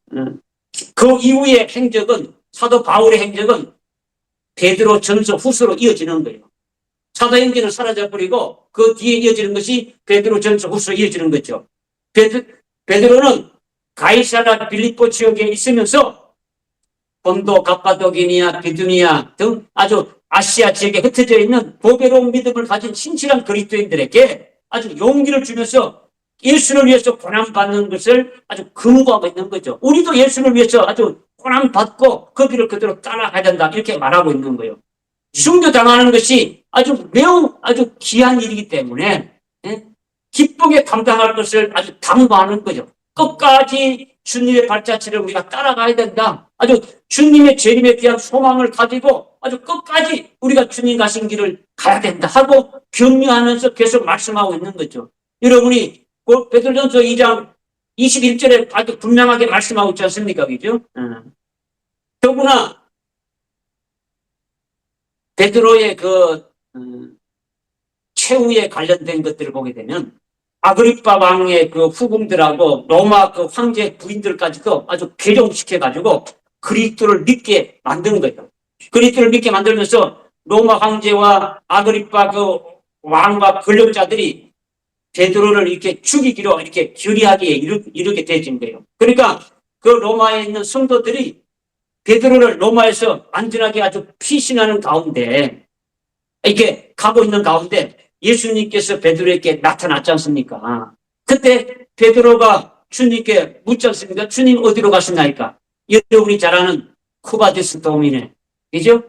그 이후의 행적은 사도 바울의 행적은 베드로 전서 후서로 이어지는 거예요. 사도행전은 사라져버리고 그 뒤에 이어지는 것이 베드로 전서 후서로 이어지는 거죠. 베드로는 가이사라 빌립보 지역에 있으면서 본도, 갑바도기니아, 비두니아 등 아주 아시아 지역에 흩어져 있는 보배로운 믿음을 가진 신실한 그리스도인들에게 아주 용기를 주면서 예수를 위해서 고난받는 것을 아주 금고하고 있는 거죠. 우리도 예수를 위해서 아주 고난받고 그 길을 그대로 따라가야 된다. 이렇게 말하고 있는 거예요. 순교당하는 것이 매우 귀한 일이기 때문에 기쁘게 감당할 것을 아주 당부하는 거죠. 끝까지 주님의 발자취를 우리가 따라가야 된다. 주님의 재림에 대한 소망을 가지고 끝까지 우리가 주님 가신 길을 가야 된다 하고 격려하면서 계속 말씀하고 있는 거죠. 여러분이 그 베드로전서 2장 21절에 아주 분명하게 말씀하고 있지 않습니까? 그죠? 더구나 베드로의 최후에 관련된 것들을 보게 되면 아그리빠 왕의 그 후궁들하고 로마 그 황제 부인들까지도 아주 배종시켜가지고 그리스도를 믿게 만든 거예요. 그리스도를 믿게 만들면서 로마 황제와 아그리빠 그 왕과 권력자들이 베드로를 이렇게 죽이기로 이렇게 결의하기에 이르게 되어진 거예요. 그러니까 그 로마에 있는 성도들이 베드로를 로마에서 안전하게 아주 피신하는 가운데 이렇게 가고 있는 가운데 예수님께서 베드로에게 나타났지 않습니까? 그때 베드로가 주님께 묻지 않습니까? 주님 어디로 가시나이까? 여러분이 잘 아는 쿠바디스 도미네. 그죠?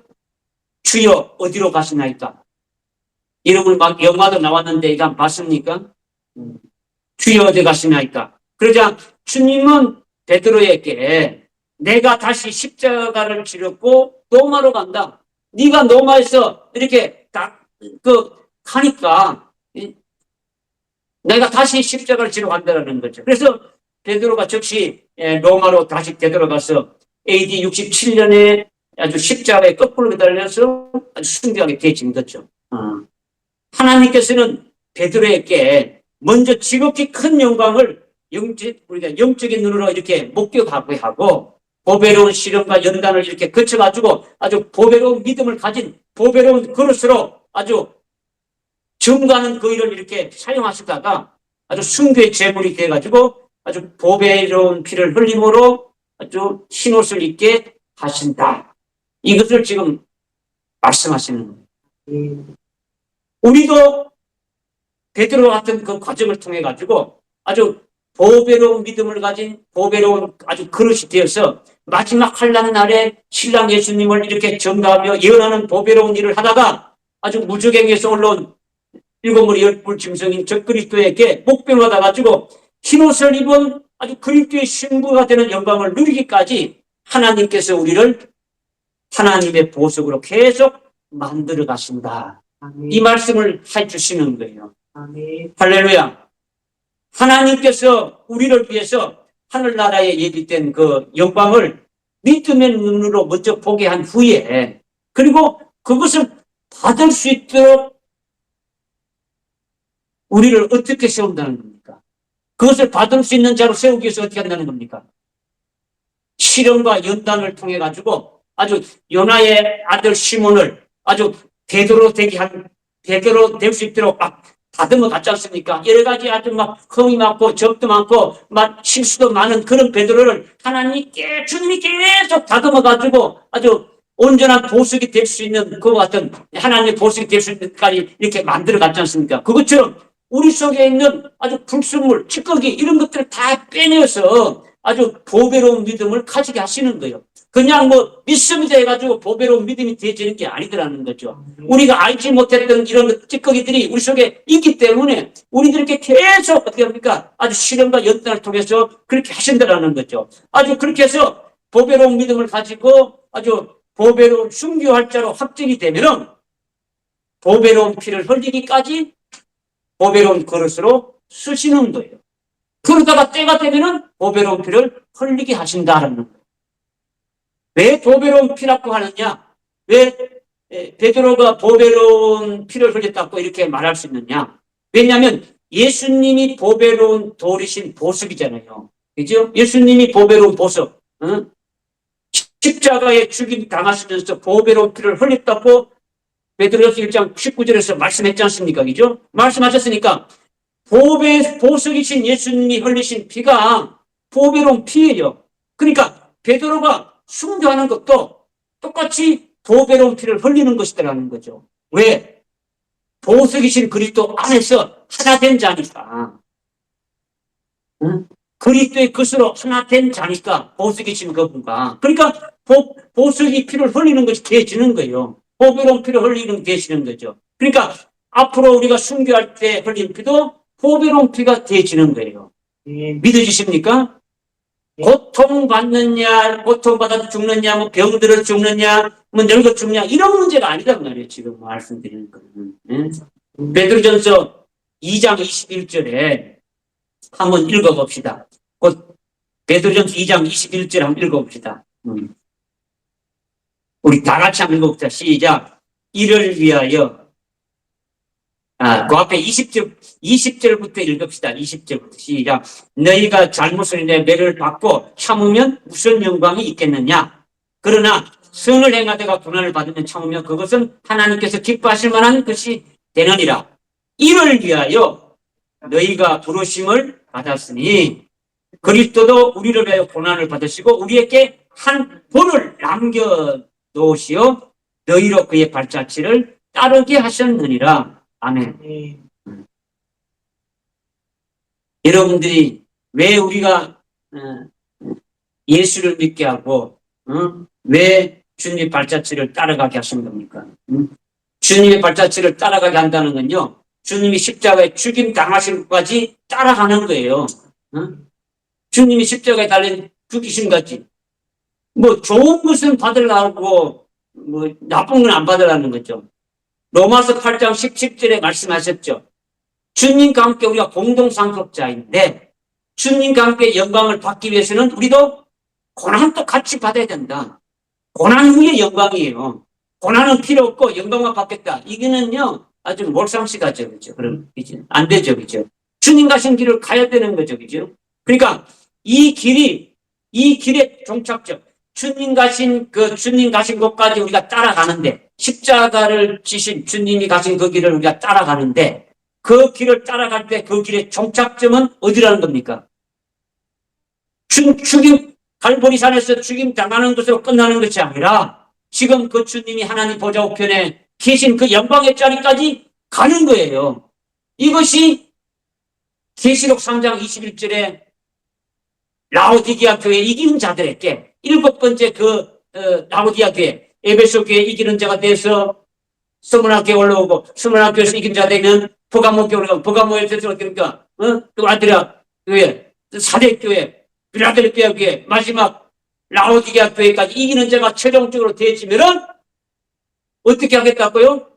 주여 어디로 가시나이까? 여러분 막 영화도 나왔는데 이거 봤습니까? 주여 어디 가시나이까? 그러자 주님은 베드로에게 내가 다시 십자가를 지렸고 로마로 간다. 네가 로마에서 이렇게 가니까 내가 다시 십자가를 지러 간다는 거죠. 그래서 베드로가 즉시 로마로 다시 되돌아가서 AD 67년에 아주 십자가에 거꾸로 달려서 아주 순교하게 되어진 거죠. 하나님께서는 베드로에게 먼저 지극히 큰 영광을 우리가 영적인 눈으로 이렇게 목격하게 하고 보배로운 시련과 연단을 이렇게 거쳐가지고 아주 보배로운 믿음을 가진 보배로운 그릇으로 아주 증거하는 그 일을 이렇게 사용하시다가 아주 순교의 제물이 돼가지고 아주 보배로운 피를 흘림으로 아주 흰옷을 입게 하신다. 이것을 지금 말씀하시는 거예요. 우리도 베드로 같은 그 과정을 통해 가지고 아주 보배로운 믿음을 가진 보배로운 아주 그릇이 되어서 마지막 환난 날에 신랑 예수님을 이렇게 전가하며 예언하는 보배로운 일을 하다가 아주 무적행에서 올라온 일곱 열불 짐승인 저 그리스도에게 목배를 받아가지고 흰옷을 입은 아주 그리스도의 신부가 되는 영광을 누리기까지 하나님께서 우리를 하나님의 보석으로 계속 만들어 가신다. 아멘. 이 말씀을 해주시는 거예요. 아멘. 할렐루야. 하나님께서 우리를 위해서 하늘나라에 예비된 그 영광을 믿음의 눈으로 먼저 보게 한 후에 그리고 그것을 받을 수 있도록 우리를 어떻게 세운다는 겁니까? 그것을 받을 수 있는 자로 세우기 위해서 어떻게 한다는 겁니까? 시련과 연단을 통해 가지고 아주 요나의 아들 시몬을 아주 베드로 되게 한 베드로 될 수 있도록 막 다듬어 갔지 않습니까? 여러 가지 아주 막 흠이 많고 적도 많고 막 실수도 많은 그런 베드로를 주님이 계속 다듬어 가지고 아주 온전한 보석이 될 수 있는 그와 같은 하나님의 보석이 될 수 있는까지 이렇게 만들어 갔지 않습니까? 그것처럼 우리 속에 있는 아주 불순물, 찌꺼기 이런 것들을 다 빼내어서 아주 보배로운 믿음을 가지게 하시는 거예요. 그냥 뭐 믿습니다 해가지고 보배로운 믿음이 되어지는 게 아니더라는 거죠. 우리가 알지 못했던 이런 찌꺼기들이 우리 속에 있기 때문에 우리들에게 계속 어떻게 합니까? 아주 시련과 연단을 통해서 그렇게 하신다라는 거죠. 아주 그렇게 해서 보배로운 믿음을 가지고 아주 보배로운 순교할 자로 확정이 되면은 보배로운 피를 흘리기까지 보배로운 그릇으로 쓰시는 거예요. 그러다가 때가 되면은 보배로운 피를 흘리게 하신다라는 거예요. 왜 보배로운 피라고 하느냐? 왜 베드로가 보배로운 피를 흘렸다고 이렇게 말할 수 있느냐? 왜냐하면 예수님이 보배로운 돌이신 보석이잖아요. 그죠? 예수님이 보배로운 보석. 응? 십자가에 죽임 당하시면서 보배로운 피를 흘렸다고 베드로전서 1장 19절에서 말씀했지 않습니까? 그죠? 말씀하셨으니까 보석이신 예수님이 흘리신 피가 보배로운 피예요. 그러니까 베드로가 순교하는 것도 똑같이 보배로운 피를 흘리는 것이라는 거죠. 왜? 보석이신 그리스도 안에서 하나 된 자니까. 응? 그리스도의 것으로 하나 된 자니까 보석이신 그분과. 그러니까 보석이 피를 흘리는 것이 되어지는 거예요. 보배로운 피를 흘리는 게 되시는 거죠. 그러니까 앞으로 우리가 순교할 때 흘린 피도 보배로운 피가 되어지는 거예요. 믿어지십니까? 고통받느냐, 고통받아서 죽느냐, 뭐 병들어 죽느냐, 뭐 늙어 죽느냐, 이런 문제가 아니란 말이에요, 지금 말씀드리는 거는. 베드로전서 2장 21절에 한번 읽어봅시다. 곧 베드로전서 2장 21절 한번 읽어봅시다. 우리 다 같이 한번 읽어봅시다. 시작. 이를 위하여 그 앞에 20절부터 읽읍시다. 20절부터 시작. 너희가 잘못을 인해 매를 받고 참으면 무슨 영광이 있겠느냐. 그러나 선을 행하다가 고난을 받으면 참으면 그것은 하나님께서 기뻐하실 만한 것이 되느니라. 이를 위하여 너희가 부르심을 받았으니 그리스도도 우리를 위하여 고난을 받으시고 우리에게 한 본을 남겨놓으시어 너희로 그의 발자취를 따르게 하셨느니라. 아멘. 여러분들이 왜 우리가 예수를 믿게 하고 왜 주님의 발자취를 따라가게 하신 겁니까? 주님의 발자취를 따라가게 한다는 건요. 주님이 십자가에 죽임 당하신 것까지 따라가는 거예요. 주님이 십자가에 달린 죽이신 것까지. 뭐 좋은 것은 받으려고 뭐 나쁜 건 안 받으라는 거죠. 로마서 8장 17절에 말씀하셨죠. 주님과 함께 우리가 공동상속자인데 주님과 함께 영광을 받기 위해서는 우리도 고난도 같이 받아야 된다. 고난 후에 영광이에요. 고난은 필요 없고 영광만 받겠다. 이거는요 아주 몰상식하죠. 그죠? 그럼 이제 안 되죠. 그죠? 주님 가신 길을 가야 되는 거죠. 그죠? 그러니까 이 길의 종착점, 주님 가신 곳까지 우리가 따라가는데, 십자가를 지신 주님이 가신 그 길을 우리가 따라가는데, 그 길을 따라갈 때 그 길의 종착점은 어디라는 겁니까? 죽임, 갈보리산에서 죽임 당하는 것으로 끝나는 것이 아니라, 지금 그 주님이 하나님 보좌 우편에 계신 그 영광의 자리까지 가는 거예요. 이것이 계시록 3장 21절에 라오디게아 교회 이기는 자들에게 7번째 라오디게아 교회, 에베소 교회 이기는 자가 돼서 스무나 교회 올라오고 스무나 교회에서 이긴 자 되면 버가모 교회 올라가고 버가모에서 어떻습니까? 또 아드라 교회, 사대 교회, 빌라델피아 교회, 마지막 라오디게아 교회까지 이기는 자가 최종적으로 되어지면은 어떻게 하겠다고요?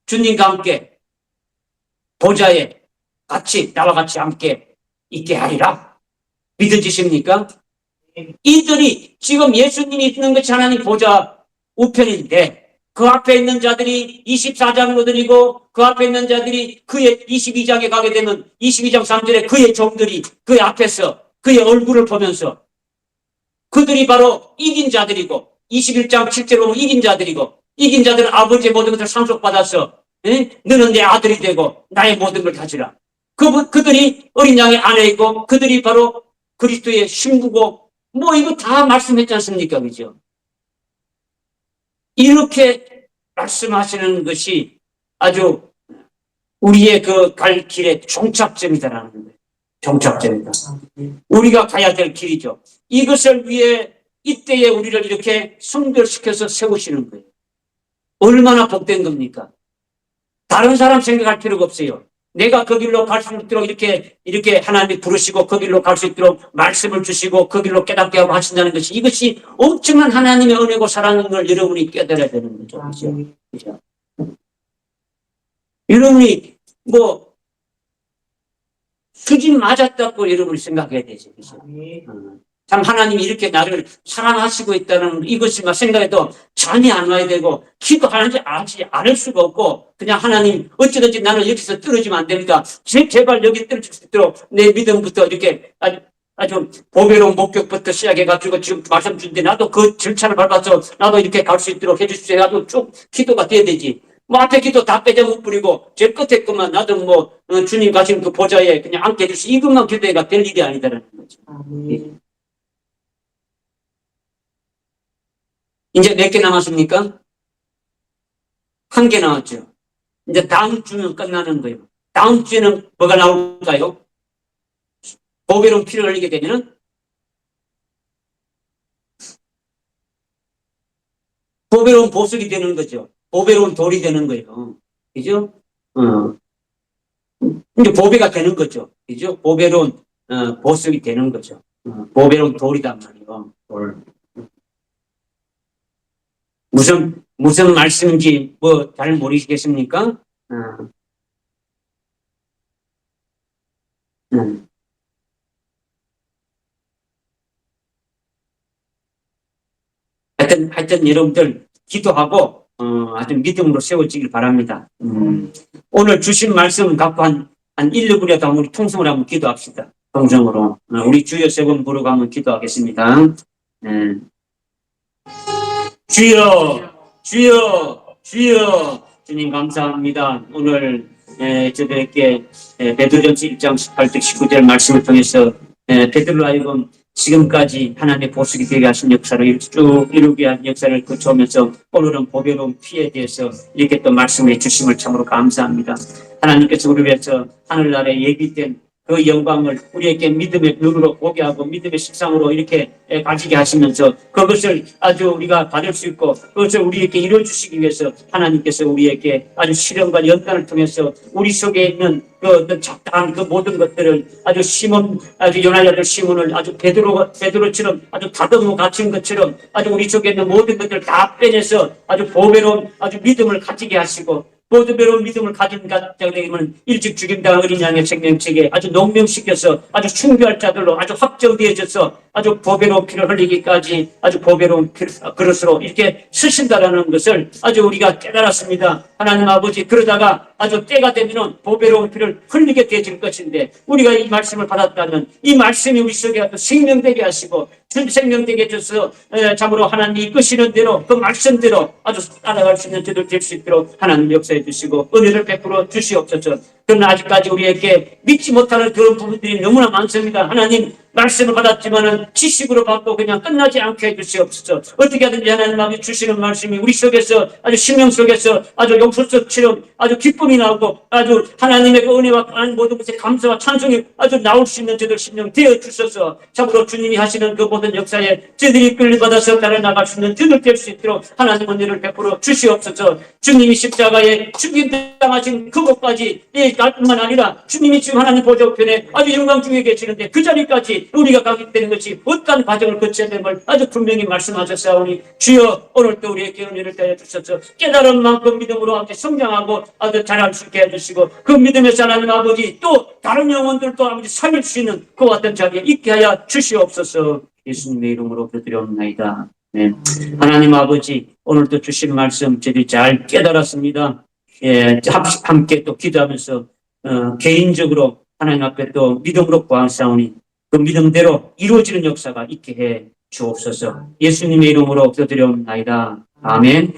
주님과 함께 보좌에 나와 같이 함께 있게 하리라. 믿어지십니까? 이들이 지금 예수님이 있는 것이 하나님 보좌 우편인데 그 앞에 있는 자들이 24장으로 드리고 그 앞에 있는 자들이 그의 22장에 가게 되면 22장 3절에 그의 종들이 그 앞에서 그의 얼굴을 보면서 그들이 바로 이긴 자들이고 21장 7절에 보면 이긴 자들이고 이긴 자들은 아버지의 모든 것을 상속받아서 너는 내 아들이 되고 나의 모든 걸 가지라. 그들이 어린 양의 아내이고 그들이 바로 그리스도의 신부고 뭐 이거 다 말씀했지 않습니까? 그죠? 이렇게 말씀하시는 것이 아주 우리의 그 갈 길의 종착점이다라는 거예요. 종착점이다. 우리가 가야 될 길이죠. 이것을 위해 이때에 우리를 이렇게 성별시켜서 세우시는 거예요. 얼마나 복된 겁니까? 다른 사람 생각할 필요가 없어요. 내가 그 길로 갈 수 있도록 이렇게 하나님이 부르시고 그 길로 갈 수 있도록 말씀을 주시고 그 길로 깨닫게 하고 하신다는 것이 이것이 엄청난 하나님의 은혜고 사랑인 걸 여러분이 깨달아야 되는 거죠. 그죠? 여러분이 뭐 수진 맞았다고 여러분이 생각해야 되죠. 그죠? 참 하나님이 이렇게 나를 사랑하시고 있다는 이것만 생각해도 잠이 안 와야 되고 기도하는지 알지 않을 수가 없고 그냥 하나님 어찌든지 나는 여기서 떨어지면 안 되니까 제발 여기 떨어질 수 있도록 내 믿음부터 이렇게 아주 보배로운 목격부터 시작해가지고 지금 말씀 주는데 나도 그 절차를 밟아서 나도 이렇게 갈 수 있도록 해주세요. 나도 쭉 기도가 돼야 되지. 뭐 앞에 기도 다 빼져 못 부리고 제일 끝에 것만 나도 뭐 주님 가신 그 보좌에 그냥 앉게 해주시 이것만 기도해가 될 일이 아니다라는 거죠. 이제 몇 개 남았습니까? 한 개 남았죠. 이제 다음 주면 끝나는 거예요. 다음 주에는 뭐가 나올까요? 보배로운 피를 흘리게 되면은 보배로운 보석이 되는 거죠. 보배로운 돌이 되는 거예요. 그죠? 이제 보배가 되는 거죠. 그죠? 보배로운 보석이 되는 거죠. 보배로운 돌이단 말이에요. 돌. 무슨 말씀인지 뭐 잘 모르시겠습니까? 하여튼 여러분들 기도하고 아주 믿음으로 세워지길 바랍니다. 오늘 주신 말씀 갖고 한 1, 2분이라도 우리 통성을 한번 기도합시다. 통성으로 우리 주여 세 번 부르고 한번 기도하겠습니다. 주여 주여 주여 주님 감사합니다. 오늘 저들에게 베드로전서 1장 18절 19절 말씀을 통해서 베드로 하여금 지금까지 하나님의 보석이 되게 하신 역사를 쭉 이루게 한 역사를 거쳐오면서 오늘은 보배로운 피에 대해서 이렇게 또 말씀해 주심을 참으로 감사합니다. 하나님께서 우리 위해서 하늘나라에 예비된 그 영광을 우리에게 믿음의 눈으로 보게 하고 믿음의 식상으로 이렇게 가지게 하시면서 그것을 아주 우리가 받을 수 있고 그것을 우리에게 이루어주시기 위해서 하나님께서 우리에게 아주 시련과 연단을 통해서 우리 속에 있는 그 어떤 적당한 그 모든 것들을 아주 아주 요나야들 시몬을 아주 베드로처럼 아주 다듬어 갇힌 것처럼 아주 우리 속에 있는 모든 것들을 다 빼내서 아주 보배로운 아주 믿음을 가지게 하시고 보배로운 믿음을 가진 자들에게는 일찍 죽임당한 어린 양의 생명책에 아주 농명시켜서 아주 숭배할 자들로 아주 확정되어져서 아주 보배로운 피를 흘리기까지 아주 보배로운 그릇으로 이렇게 쓰신다라는 것을 아주 우리가 깨달았습니다. 하나님 아버지 그러다가 아주 때가 되면 보배로운 피를 흘리게 되질 것인데 우리가 이 말씀을 받았다면 이 말씀이 우리 속에 아주 생명되게 하시고 생명되게 해줘서 참으로 하나님이 이끄시는 대로 그 말씀대로 아주 따라갈 수 있는 저들 될 수 있도록 하나님 역사해 주시고 은혜를 베풀어 주시옵소서. 그러나 아직까지 우리에게 믿지 못하는 그런 부분들이 너무나 많습니다. 하나님 말씀을 받았지만은 지식으로 받고 그냥 끝나지 않게 해주시옵소서. 어떻게 하든지 하나님 아버지 주시는 말씀이 우리 속에서 아주 심령 속에서 아주 용서처럼 아주 기쁨이 나오고 아주 하나님의 그 은혜와 모든 것에 감사와 찬송이 아주 나올 수 있는 저들 심령 되어 주셔서 참으로 주님이 하시는 그 모든 역사에 저들이 끌려받아서 따라나갈 수 있는 저들 될 수 있도록 하나님 은혜를 베풀어 주시옵소서. 주님이 십자가에 죽임당하신 그것까지 날뿐만 아니라 주님이 지금 하나님 보좌 우편에 아주 영광 중에 계시는데 그 자리까지 우리가 가게 되는 것이 어떤 과정을 거쳐야 됨을 아주 분명히 말씀하셨사오니 주여 오늘도 우리에게 은혜를 더해 주셔서 깨달은 만큼 믿음으로 함께 성장하고 아주 자랄 수 있게 해주시고 그 믿음에서 하나님 아버지 또 다른 영혼들도 아버지 살릴 수 있는 그와 같은 자리에 있게 하여 주시옵소서. 예수님의 이름으로 기도드리옵나이다. 네. 하나님 아버지 오늘도 주신 말씀 저희들이 잘 깨달았습니다. 함께 또 기도하면서 개인적으로 하나님 앞에 또 믿음으로 구하사오니 그 믿음대로 이루어지는 역사가 있게 해 주옵소서. 예수님의 이름으로 기도드리옵나이다. 아멘.